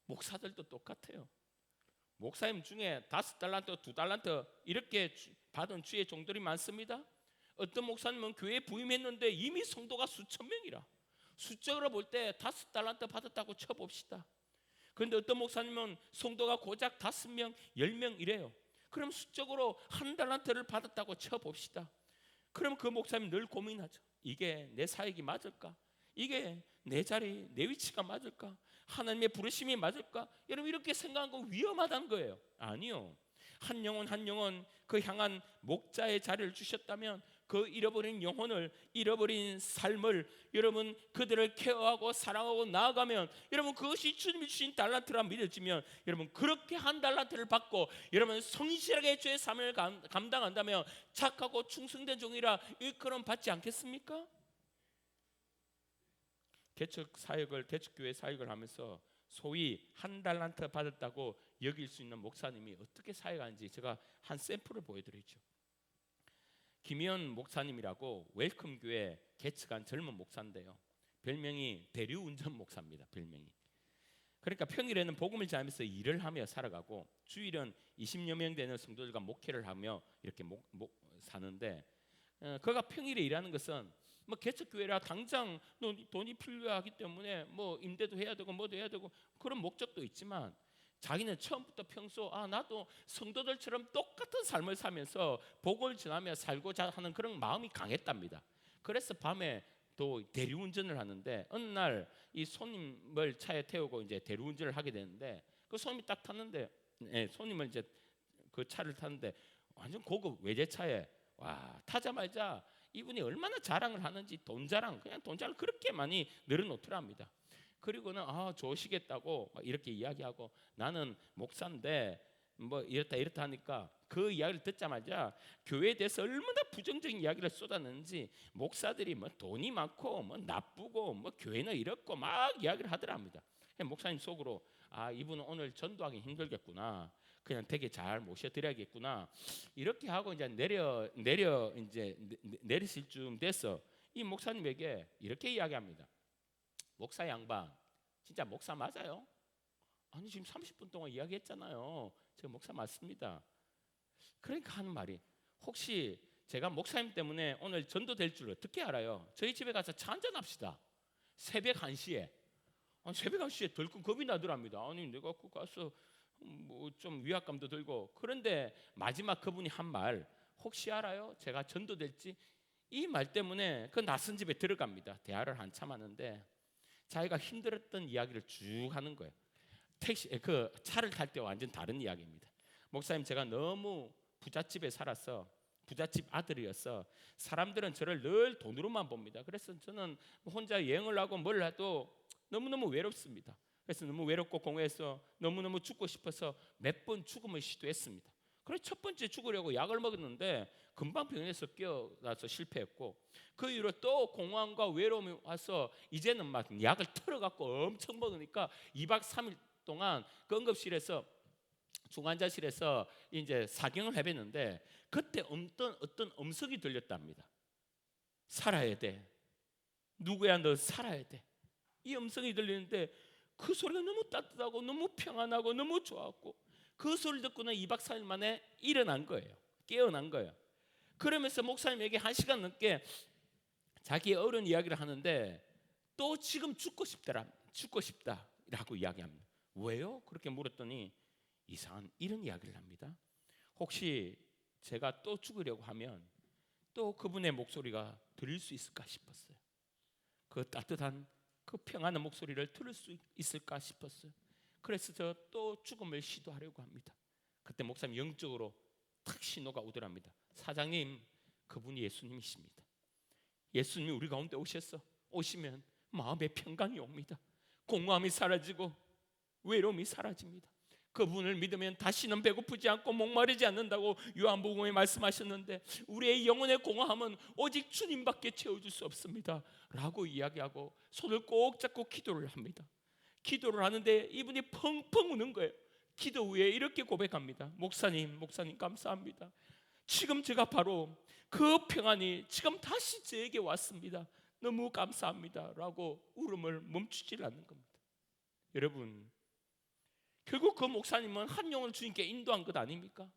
목사들도 똑같아요. 목사님 중에 5달란트, 2달란트 이렇게 받은 주의 종들이 많습니다. 어떤 목사님은 교회에 부임했는데 이미 성도가 수천 명이라, 숫자로 볼 때 5달란트 받았다고 쳐봅시다. 그런데 어떤 목사님은 성도가 고작 5명, 10명 이래요. 그럼 수적으로 1달란트를 받았다고 쳐봅시다. 그럼 그 목사님 늘 고민하죠. 이게 내 사역이 맞을까? 이게 내 자리, 내 위치가 맞을까? 하나님의 부르심이 맞을까? 여러분 이렇게 생각한 거 위험하다는 거예요. 아니요. 한 영혼 한 영혼 그 향한 목자의 자리를 주셨다면 그 잃어버린 영혼을, 잃어버린 삶을 여러분 그들을 케어하고 사랑하고 나아가면 여러분 그것이 주님이 주신 달란트라 믿어지면 여러분 그렇게 1달란트를 받고 여러분 성실하게 주의 삶을 감당한다면 착하고 충성된 종이라 일컬음 받지 않겠습니까? 개척교회 사역을 하면서 소위 1달란트 받았다고 여길 수 있는 목사님이 어떻게 사역하는지 제가 한 샘플을 보여드리죠. 김희연 목사님이라고 웰컴교회 개척한 젊은 목사인데요, 별명이 대류운전 목사입니다. 별명이. 그러니까 평일에는 복음을 전하면서 일을 하며 살아가고 주일은 20여 명 되는 성도들과 목회를 하며 이렇게 사는데, 그가 평일에 일하는 것은 뭐 개척교회라 당장 돈이 필요하기 때문에 뭐 임대도 해야 되고 뭐도 해야 되고 그런 목적도 있지만 자기는 처음부터 평소 나도 성도들처럼 똑같은 삶을 살면서 복음을 전하며 살고자 하는 그런 마음이 강했답니다. 그래서 밤에 또 대리운전을 하는데 어느 날 이 손님을 차에 태우고 이제 대리운전을 하게 되는데 그 손님이 딱 탔는데 손님을 이제 그 차를 탔는데 완전 고급 외제차에 타자마자 이분이 얼마나 자랑을 하는지 돈 자랑 그렇게 많이 늘어놓더랍니다. 그리고는 좋으시겠다고 막 이렇게 이야기하고 나는 목사인데 뭐 이렇다 하니까 그 이야기를 듣자마자 교회에 대해서 얼마나 부정적인 이야기를 쏟아내는지 목사들이 뭐 돈이 많고 뭐 나쁘고 뭐 교회는 이렇고 막 이야기를 하더랍니다. 목사님 속으로 이분은 오늘 전도하기 힘들겠구나, 그냥 되게 잘 모셔드려야겠구나 이렇게 하고 이제 내리실 쯤 돼서 이 목사님에게 이렇게 이야기합니다. 목사 양반 진짜 목사 맞아요? 아니 지금 30분 동안 이야기했잖아요. 제가 목사 맞습니다. 그러니까 하는 말이, 혹시 제가 목사님 때문에 오늘 전도될 줄 어떻게 알아요? 저희 집에 가서 차 한잔 합시다. 새벽 1시에. 새벽 1시에 덜컥 겁이 나더랍니다. 아니 내가 그 가서 뭐 좀 위압감도 들고. 그런데 마지막 그분이 한 말, 혹시 알아요? 제가 전도될지? 이 말 때문에 그 낯선 집에 들어갑니다. 대화를 한참 하는데 자기가 힘들었던 이야기를 쭉 하는 거예요. 그 차를 탈 때 완전 다른 이야기입니다. 목사님 제가 너무 부잣집에 살아서 부잣집 아들이어서 사람들은 저를 늘 돈으로만 봅니다. 그래서 저는 혼자 여행을 하고 뭘 해도 너무너무 외롭습니다. 그래서 너무 외롭고 공허해서 너무너무 죽고 싶어서 몇 번 죽음을 시도했습니다. 그래서 첫 번째 죽으려고 약을 먹었는데 금방 병원에서 깨어나서 실패했고, 그 이후로 또 공허함과 외로움이 와서 이제는 막 약을 털어갖고 엄청 먹으니까 2박 3일 동안 그 응급실에서 중환자실에서 이제 사경을 해봤는데 그때 어떤 음성이 들렸답니다. 살아야 돼. 누구야 너 살아야 돼. 이 음성이 들리는데 그 소리가 너무 따뜻하고 너무 평안하고 너무 좋았고 그 소리를 듣고는 2박 3일 만에 일어난 거예요. 깨어난 거예요. 그러면서 목사님에게 1시간 넘게 자기의 어려운 이야기를 하는데 또 지금 죽고 싶다라고 이야기합니다. 왜요? 그렇게 물었더니 이상한 이런 이야기를 합니다. 혹시 제가 또 죽으려고 하면 또 그분의 목소리가 들릴 수 있을까 싶었어요. 그 따뜻한 그 평안한 목소리를 들을 수 있을까 싶었어요. 그래서 저 또 죽음을 시도하려고 합니다. 그때 목사님 영적으로 탁 신호가 오더랍니다. 사장님, 그분이 예수님이십니다. 예수님이 우리 가운데 오시면 마음의 평강이 옵니다. 공허함이 사라지고 외로움이 사라집니다. 그분을 믿으면 다시는 배고프지 않고 목마르지 않는다고 요한복음에 말씀하셨는데 우리의 영혼의 공허함은 오직 주님밖에 채워줄 수 없습니다 라고 이야기하고 손을 꼭 잡고 기도를 합니다. 기도를 하는데 이분이 펑펑 우는 거예요. 기도 후에 이렇게 고백합니다. 목사님 감사합니다. 지금 제가 바로 그 평안이 지금 다시 저에게 왔습니다. 너무 감사합니다 라고 울음을 멈추질 않는 겁니다. 여러분, 결국 그 목사님은 한 영혼을 주님께 인도한 것 아닙니까?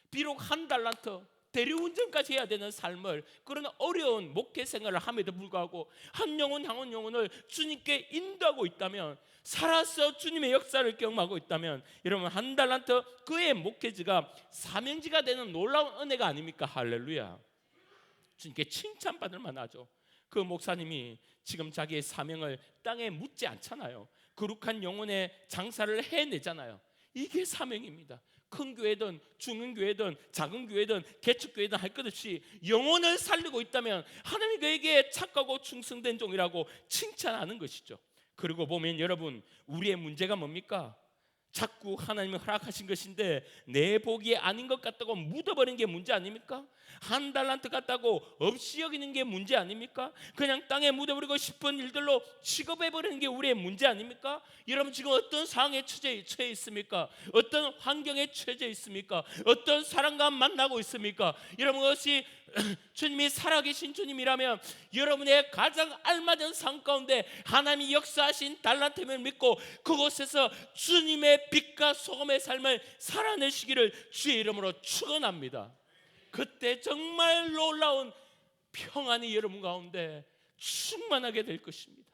비록 한 달란트 대리운전까지 해야 되는 삶을, 그런 어려운 목회 생활을 함에도 불구하고 한 영혼 한 영혼을 주님께 인도하고 있다면, 살아서 주님의 역사를 경험하고 있다면, 여러분 한 달란트 그의 목회지가 사명지가 되는 놀라운 은혜가 아닙니까? 할렐루야. 주님께 칭찬받을 만하죠. 그 목사님이 지금 자기의 사명을 땅에 묻지 않잖아요. 거룩한 영혼의 장사를 해내잖아요. 이게 사명입니다. 큰 교회든 중은 교회든 작은 교회든 개척교회든 할 것 없이 영혼을 살리고 있다면 하나님 그에게 착하고 충성된 종이라고 칭찬하는 것이죠. 그리고 보면 여러분, 우리의 문제가 뭡니까? 자꾸 하나님이 허락하신 것인데 내 보기에 아닌 것 같다고 묻어버리는 게 문제 아닙니까? 한 달란트 같다고 없이 여기는 게 문제 아닙니까? 그냥 땅에 묻어버리고 싶은 일들로 취급해버리는 게 우리의 문제 아닙니까? 여러분 지금 어떤 상황에 처해 있습니까? 어떤 환경에 처해 있습니까? 어떤 사람과 만나고 있습니까? 여러분 그것이 주님이 살아계신 주님이라면 여러분의 가장 알맞은 삶 가운데 하나님이 역사하신 달란트를 믿고 그곳에서 주님의 빛과 소금의 삶을 살아내시기를 주의 이름으로 축원합니다. 그때 정말 놀라운 평안이 여러분 가운데 충만하게 될 것입니다.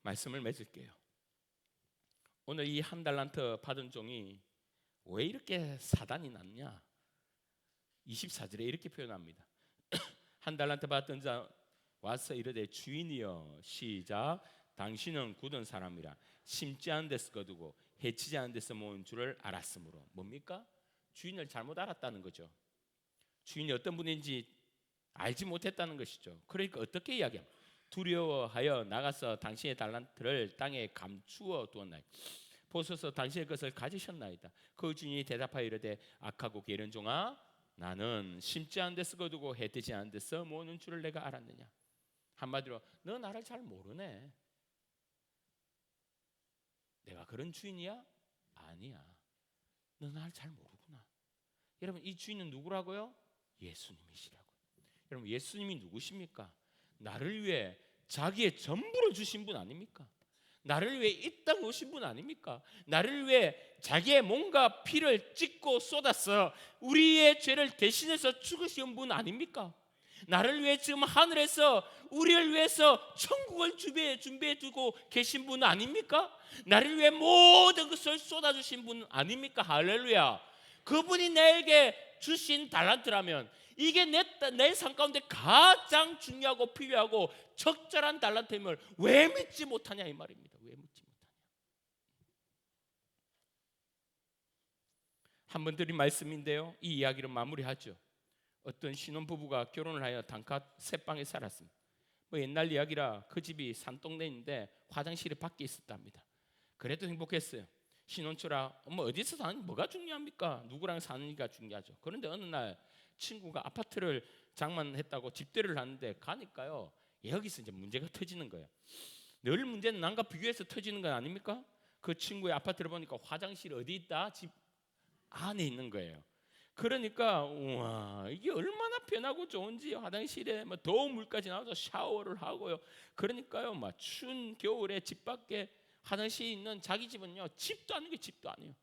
말씀을 맺을게요. 오늘 이 한 달란트 받은 종이 왜 이렇게 사단이 났냐? 24절에 이렇게 표현합니다. 한 달란트 받던 자 와서 이르되 주인이여, 시작, 당신은 굳은 사람이라 심지 않은 데서 거두고 해치지 않은 데서 모은 줄을 알았으므로. 뭡니까? 주인을 잘못 알았다는 거죠. 주인이 어떤 분인지 알지 못했다는 것이죠. 그러니까 어떻게 이야기합니까? 두려워하여 나가서 당신의 달란트를 땅에 감추어 두었나이다. 보소서 당신의 것을 가지셨나이다. 그 주인이 대답하여 이르되 악하고 게으른 종아, 나는 심지 않은 데서 거두고 해뜨지 않은 데서 모으는 줄을 내가 알았느냐. 한마디로 너 나를 잘 모르네. 내가 그런 주인이야? 아니야. 너 나를 잘 모르구나. 여러분 이 주인은 누구라고요? 예수님이시라고요. 여러분 예수님이 누구십니까? 나를 위해 자기의 전부를 주신 분 아닙니까? 나를 위해 이 땅 오신 분 아닙니까? 나를 위해 자기의 몸과 피를 찢고 쏟아서 우리의 죄를 대신해서 죽으신 분 아닙니까? 나를 위해 지금 하늘에서 우리를 위해서 천국을 준비해 두고 계신 분 아닙니까? 나를 위해 모든 것을 쏟아주신 분 아닙니까? 할렐루야. 그분이 내게 주신 달란트라면 이게 내 삶 가운데 가장 중요하고 필요하고 적절한 달란트임을 왜 믿지 못하냐 이 말입니다. 왜 믿지 못하냐. 한 번 드린 말씀인데요, 이 이야기를 마무리하죠. 어떤 신혼부부가 결혼을 하여 단칸 새 방에 살았습니다. 뭐 옛날 이야기라 그 집이 산동네인데 화장실이 밖에 있었답니다. 그래도 행복했어요. 신혼초라 뭐 어디서 사는 뭐가 중요합니까? 누구랑 사는가 중요하죠. 그런데 어느 날 친구가 아파트를 장만했다고 집들이를 하는데 가니까요, 여기서 이제 문제가 터지는 거예요. 늘 문제는 남과 비교해서 터지는 건 아닙니까? 그 친구의 아파트를 보니까 화장실이 어디 있다? 집 안에 있는 거예요. 그러니까 우와, 이게 얼마나 편하고 좋은지, 화장실에 뭐 더운 물까지 나와서 샤워를 하고요. 그러니까요, 막 추운 겨울에 집 밖에 화장실이 있는 자기 집은요, 집도 아니고 집도 아니에요.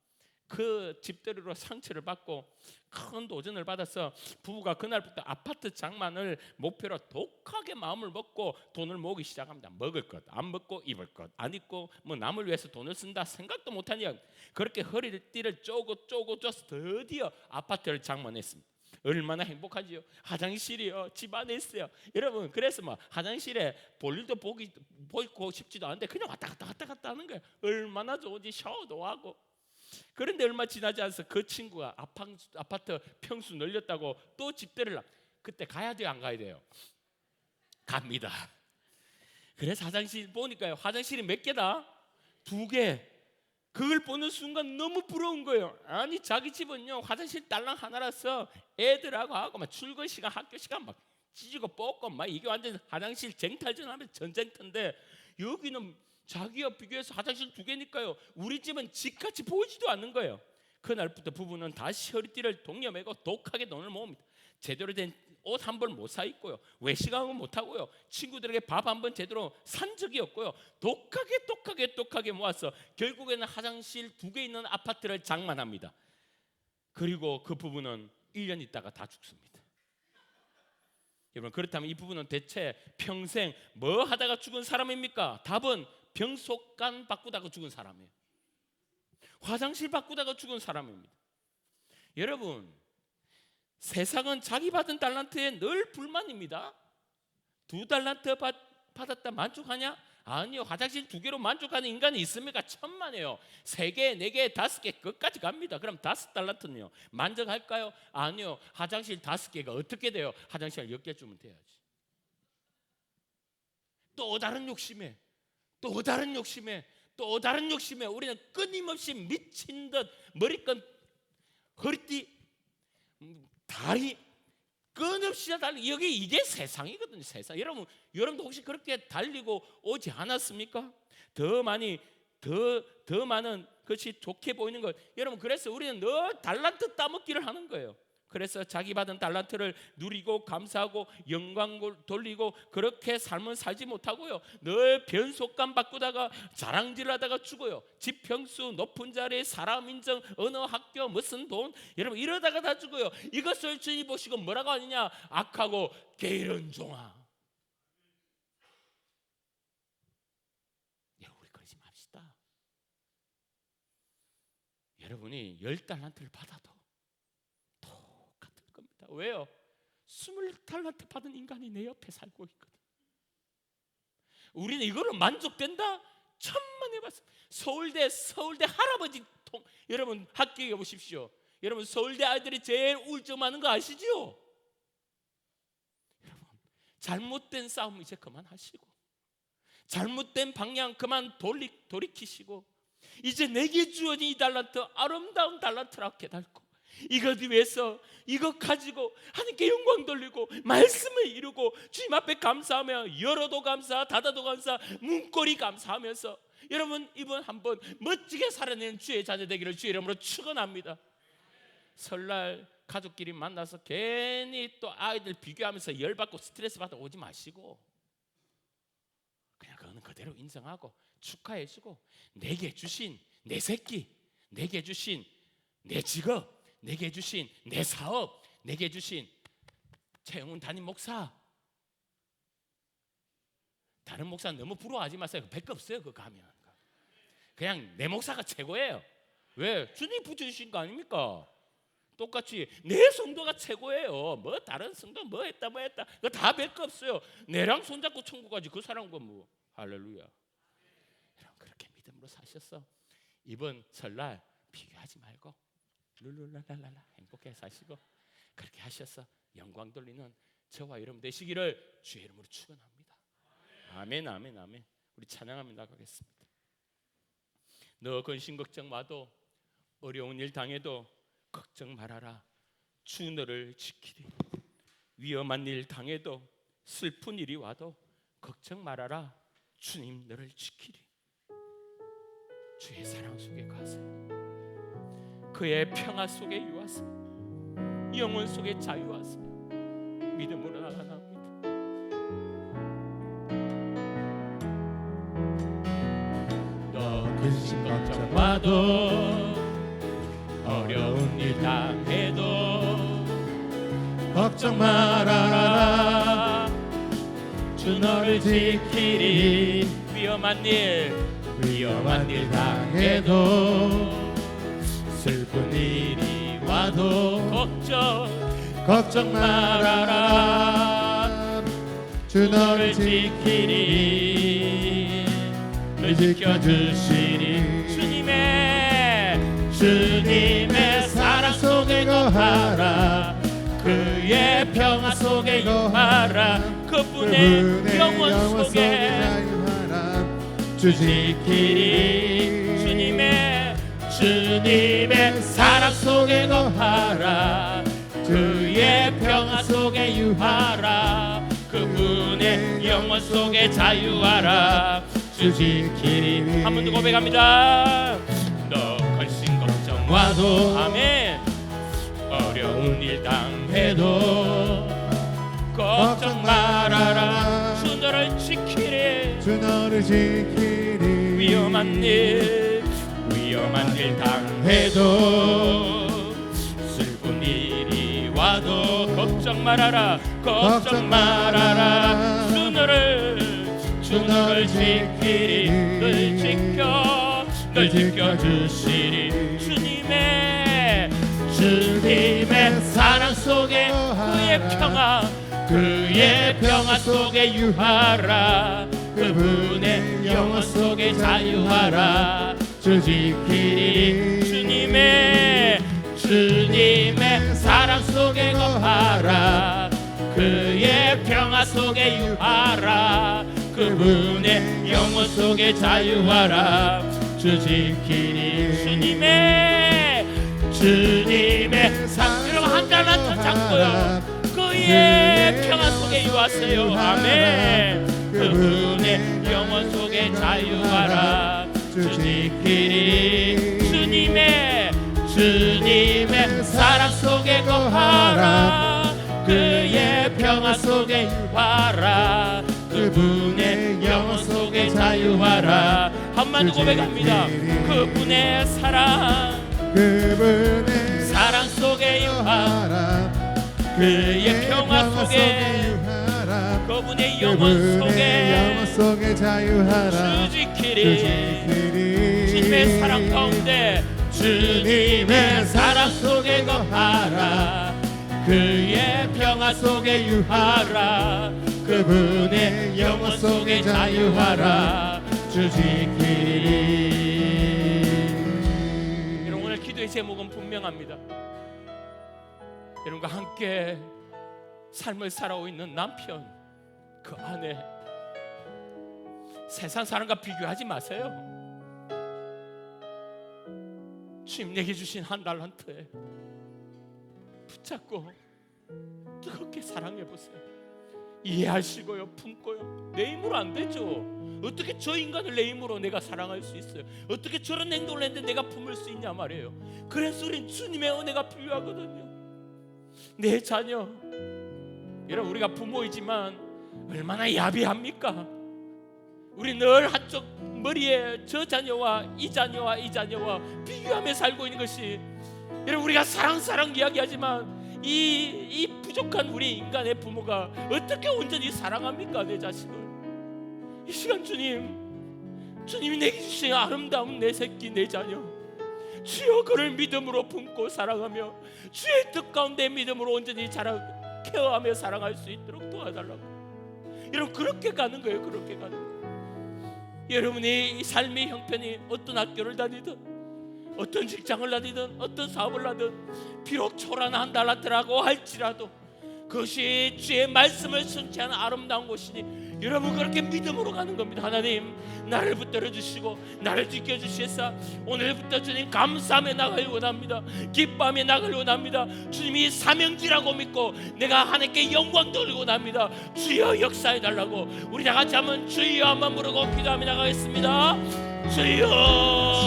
그 집들이로 상처를 받고 큰 도전을 받아서 부부가 그날부터 아파트 장만을 목표로 독하게 마음을 먹고 돈을 모으기 시작합니다. 먹을 것 안 먹고 입을 것 안 입고 뭐 남을 위해서 돈을 쓴다 생각도 못하니 그렇게 허리띠를 쪼고 쪼서 드디어 아파트를 장만했습니다. 얼마나 행복하지요. 화장실이요 집 안에 있어요. 여러분 그래서 뭐 화장실에 볼일도 보고 싶지도 않은데 그냥 왔다 갔다 하는 거예요. 얼마나 좋은지 샤워도 하고. 그런데 얼마 지나지 않아서 그 친구가 아파트 평수 늘렸다고 또 집들이를 그때 가야 돼요, 안 가야 돼요? 갑니다. 그래서 화장실 보니까요, 화장실이 몇 개다? 두 개. 그걸 보는 순간 너무 부러운 거예요. 아니 자기 집은요 화장실 딸랑 하나라서 애들하고 하고 막 출근 시간 학교 시간 막 찢고 뽑고 막 이게 완전 화장실 쟁탈전하면 전쟁터인데 여기는 자기와 비교해서 화장실 두 개니까요 우리 집은 집같이 보이지도 않는 거예요. 그날부터 부부는 다시 허리띠를 동여매고 독하게 돈을 모읍니다. 제대로 된 옷 한 벌 못 사 입고요, 외식하고 못 하고요, 친구들에게 밥 한 번 제대로 산 적이 없고요, 독하게 모아서 결국에는 화장실 두 개 있는 아파트를 장만합니다. 그리고 그 부부는 1년 있다가 다 죽습니다. 여러분, 그렇다면 이 부부는 대체 평생 뭐 하다가 죽은 사람입니까? 답은 병속간 바꾸다가 죽은 사람이에요. 화장실 바꾸다가 죽은 사람입니다. 여러분, 세상은 자기 받은 달란트에 늘 불만입니다. 2달란트 받았다 만족하냐? 아니요. 화장실 2개로 만족하는 인간이 있습니까? 천만에요. 3개, 4개, 5개 끝까지 갑니다. 그럼 5달란트는요 만족할까요? 아니요. 화장실 5개가 어떻게 돼요? 화장실 10개 주면 돼야지. 또 다른 욕심에 우리는 끊임없이 미친 듯 머리끈, 허리띠, 다리 끊임없이 달리고, 이게 세상이거든요. 세상. 여러분도 혹시 그렇게 달리고 오지 않았습니까? 더 많은 것이 좋게 보이는 것. 여러분, 그래서 우리는 늘 달란트 따먹기를 하는 거예요. 그래서 자기 받은 달란트를 누리고 감사하고 영광을 돌리고 그렇게 삶을 살지 못하고요, 늘 변속감 바꾸다가 자랑질하다가 죽어요. 집 평수, 높은 자리, 사람 인정, 어느 학교, 무슨 돈, 여러분 이러다가 다 죽어요. 이것을 주님 보시고 뭐라고 하느냐? 악하고 게으른 종아. 우리 그러지 맙시다. 여러분이 10달란트를 받아도 왜요? 20달란트 받은 인간이 내 옆에 살고 있거든. 우리는 이거로 만족된다? 천만에 봤습니다. 서울대 할아버지 여러분 학교에 보십시오. 여러분, 서울대 아이들이 제일 우울증 많은 거 아시죠? 여러분, 잘못된 싸움 이제 그만하시고, 잘못된 방향 그만 돌이키시고, 이제 내게 주어진 이 달란트, 아름다운 달란트라 깨닫고 이것 위해서 이것 가지고 하나님께 영광 돌리고 말씀을 이루고 주님 앞에 감사하며 열어도 감사, 닫아도 감사, 문고리 감사하면서 여러분 이번 한번 멋지게 살아내는 주의 자녀 되기를 주의 이름으로 축원합니다. 설날 가족끼리 만나서 괜히 또 아이들 비교하면서 열받고 스트레스 받아 오지 마시고, 그냥 그거는 그대로 인정하고 축하해주고, 내게 주신 내 새끼, 내게 주신 내 직업, 내게 주신 내 사업, 내게 주신 최영훈 담임 목사, 다른 목사는 너무 부러워하지 마세요. 별거 없어요. 그거 가면 그냥 내 목사가 최고예요. 왜? 주님 붙여주신 거 아닙니까? 똑같이 내 성도가 최고예요. 뭐 다른 성도 뭐 했다 그거 다 별거 없어요. 내랑 손잡고 천국 가지 그 사람과 뭐. 할렐루야. 여러분, 그렇게 믿음으로 사셨어. 이번 설날 비교하지 말고 룰루랄랄라 행복하게 사시고 그렇게 하셔서 영광 돌리는 저와 여러분 되시기를 주의 이름으로 축원합니다. 아멘, 아멘, 아멘. 우리 찬양하며 나가겠습니다. 너 근심 걱정 마도, 어려운 일 당해도 걱정 말아라. 주 너를 지키리. 위험한 일 당해도, 슬픈 일이 와도 걱정 말아라. 주님 너를 지키리. 주의 사랑 속에 가세요. 그의 평화 속에 유하세요. 영혼 속에 자유하세요. 믿음으로 나아갑니다. 너 근심 걱정 마도, 어려운 일 당해도 걱정 말아라. 주 너를 지키리. 위험한 일 당해도, 슬픈 일이 와도 걱정 말아라. 주 너를 지키리. 널 지켜주시리. 주님의 사랑 속에 거하라. 그의 평화 속에 유하라. 그분의 영혼 속에 지키리. 주님의 사랑 속에 거하라. 그의 평화 속에 유하라. 그분의 영원 속에 자유하라. 주 지키리. 한 번 더 고백합니다. 너 근심 걱정 와도 아멘. 어려운 일 당해도 걱정 말아라. 주 너를 지키리. 주 너를 지키리. 위험한 일 당해도 슬픈 일이 와도 걱정 말아라. 걱정 말아라. 주 너를 지키리. 널 지켜주시리. 주님의 사랑 속에 그의 평화 속에 유하라. 그분의 영원 속에 자유하라. 주 지키리. 주님의 사랑 속에 거하라. 그의 평화 속에 유하라. 그분의 영원 속에 자유하라. 주 지키리. 주님의 사랑. 여러분 한 달란트 잡고요. 그의 평화 속에 유하세요. 아멘. 그분의 영원 속에 자유하라. 주 지키리. 주님의 사랑 속에 거하라. 그의 평화 속에 유하라. 그분의 영원 속에 자유하라. 한마디 고백합니다. 그분의 사랑 속에 유하라. 그의 평화 속에 그분의 영원 속에 자유하라. 주 지키리. 주님의 사랑 가운데 주님의 사랑 속에 거하라. 그의 평화 속에 유하라. 그분의 영원 속에 자유하라. 주 지키리. 여러분 오늘 기도의 제목은 분명합니다. 여러분과 함께 삶을 살아오고 있는 남편, 그 아내, 세상 사람과 비교하지 마세요. 주님 내게 주신 한 달란트에 붙잡고 뜨겁게 사랑해보세요. 이해하시고요, 품고요. 내 힘으로 안 되죠. 어떻게 저 인간을 내 힘으로 내가 사랑할 수 있어요? 어떻게 저런 행동을 했는데 내가 품을 수 있냐 말이에요. 그래서 우린 주님의 은혜가 필요하거든요. 내 자녀, 여러분 우리가 부모이지만 얼마나 야비합니까? 우리 늘 한쪽 머리에 저 자녀와 이 자녀와 비교하며 살고 있는 것이, 여러분 우리가 사랑 이야기하지만 이 부족한 우리 인간의 부모가 어떻게 온전히 사랑합니까? 내 자식을. 이 시간 주님이 내게 주신 아름다운 내 새끼, 내 자녀, 주여 그를 믿음으로 품고 사랑하며 주의 뜻 가운데 믿음으로 온전히 케어하며 사랑할 수 있도록 도와달라고. 여러분 그렇게 가는 거예요. 그렇게 가는 거예요. 여러분이 이 삶의 형편이 어떤 학교를 다니든 어떤 직장을 다니든 어떤 사업을 하든 비록 초라한 달란트라고 할지라도 그것이 주의 말씀을 순치하는 아름다운 곳이니 여러분 그렇게 믿음으로 가는 겁니다. 하나님 나를 붙들어 주시고 나를 지켜주시사 오늘부터 주님 감사하며 나가길 원합니다. 기뻐하며 나가길 원합니다. 주님이 사명지라고 믿고 내가 하나님께 영광 돌리고 원합니다. 주여 역사해달라고 우리 다같이 한번 주여 한번 부르고 기도하며 나가겠습니다. 주여.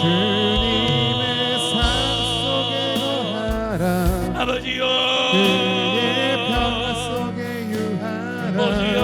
주님의 사랑 속에 거하라. 아버지여. 그의 평화 속에 유하라. 아버지여.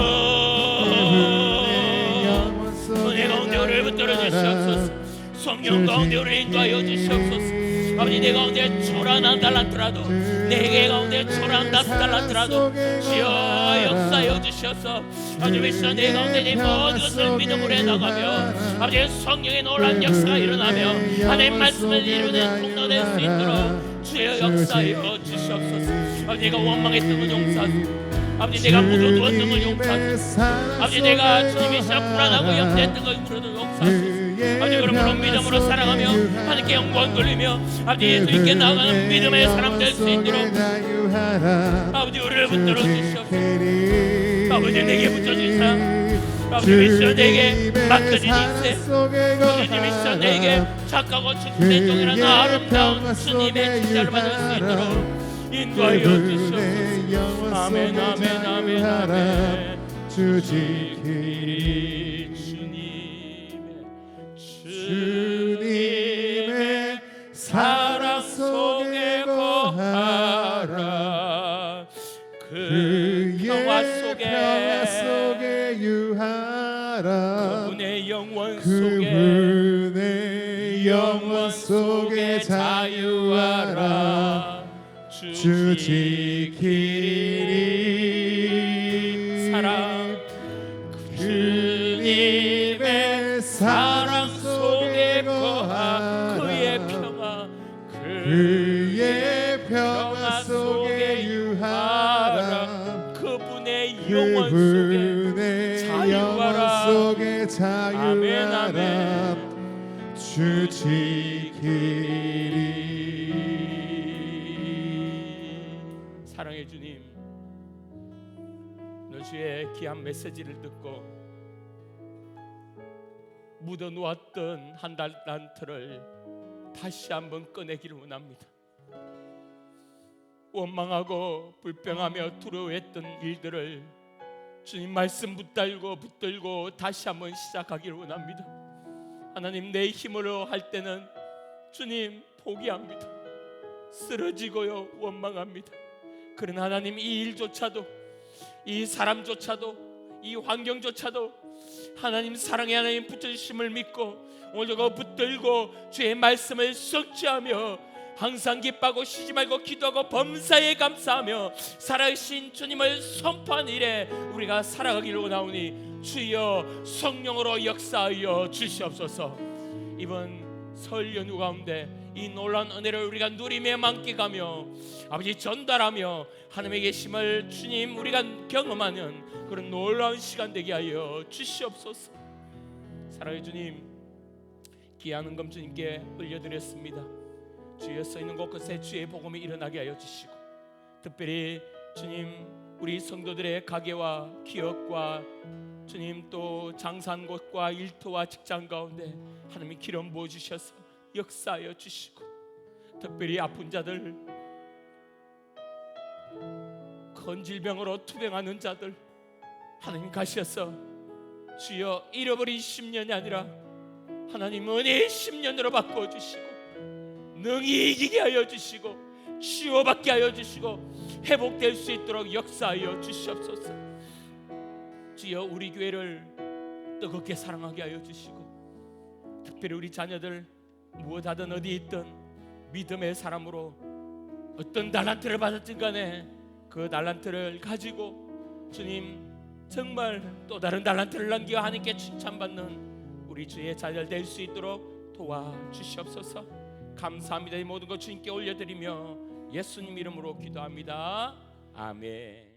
은혜 가운데 우리를 붙들어 주시옵소서. 성령 가운데 우리를 인도하여 주시옵소서. 아버지 내 가운데 초라한 달란트라도 내게 가운데 초라한 5달란트라도 주여 역사하여 주셔서 아버지 시간 내 가운데 내 모든 것을 믿음으로 해나가며 아버지 성령의 놀라운 역사가 일어나며 하나님 말씀을 이루는 통로될 수 있도록 주여 역사하여 주시옵소서. 아버지 내가 원망했던 걸 용서하소서. 아버지 내가 묻어두었던 걸 용서하소서. 아버지 내가 주님이 시작 불안하고 염려했던 걸 용서하소서. 아버지 그러므로 믿음으로 사랑하며 하나님께 영광 돌리며 아버지 예수님께 나아가는 믿음의 사람 될 수 있도록 아버지 우리를 붙들어 주시옵소서. 아버지 내게 붙여주사 주님이시여 내게 맡겨진 사랑 인생, 속에 주님이시여 내게 거하라 착하고 충분한 종이라는 아름다운 주님의 칭찬을 받을 수 있도록 인도하여 주시옵소서. 그분의 영원 아멘 속에 아멘 아멘 자유하라 아멘. 주 지키리 주님의 사랑 속에 거하라 그 평화 속에 유하라 그분의 영원 속에 그분의 영원 속에 자유하라 주 지키리 사랑 주님의 사랑 속에 거하라 그의 평화 속에 유하라 그분의 영원 속에 그분의 영원 속에 아멘, 자유하라 주 지키리. 사랑의 주님, 너 주의 귀한 메시지를 듣고 묻어 놓았던 한 달란트를 다시 한번 꺼내기를 원합니다. 원망하고 불평하며 두려워했던 일들을 주님 말씀 붙들고 다시 한번 시작하기를 원합니다. 하나님, 내 힘으로 할 때는 주님 포기합니다. 쓰러지고요 원망합니다. 그러나 하나님, 이 일조차도, 이 사람조차도, 이 환경조차도 하나님 사랑의 하나님 붙여주심을 믿고 오늘도 붙들고 주의 말씀을 성취하며 항상 기뻐하고 쉬지 말고 기도하고 범사에 감사하며 살아계신 주님을 선포한 일에 우리가 살아가기를 원하오니 주여 성령으로 역사하여 주시옵소서. 이번 설 연휴 가운데 이 놀라운 은혜를 우리가 누리며 만끽하며 아버지 전달하며 하나님의 계심을 주님 우리가 경험하는 그런 놀라운 시간 되게 하여 주시옵소서. 사랑의 주님, 귀한 은금 주님께 올려드렸습니다. 주여 써있는 곳곳에 주의 복음이 일어나게 하여 주시고, 특별히 주님 우리 성도들의 가게와 기업과 주님 또 장사한 곳과 일터와 직장 가운데 하나님이 기름 부어주셔서 역사하여 주시고, 특별히 아픈 자들, 큰 질병으로 투병하는 자들 하나님 가셔서 주여 잃어버린 10년이 아니라 하나님 은혜의 10년으로 바꿔주시고 능히 이기게 하여 주시고 치유받게 하여 주시고 회복될 수 있도록 역사하여 주시옵소서. 주여 우리 교회를 뜨겁게 사랑하게 하여 주시고, 특별히 우리 자녀들 무엇하든 어디 있든 믿음의 사람으로 어떤 달란트를 받았든 간에 그 달란트를 가지고 주님 정말 또 다른 달란트를 남겨 하나님께 칭찬받는 우리 주의 자녀 될 수 있도록 도와주시옵소서. 감사합니다. 이 모든 것 주님께 올려드리며 예수님 이름으로 기도합니다. 아멘.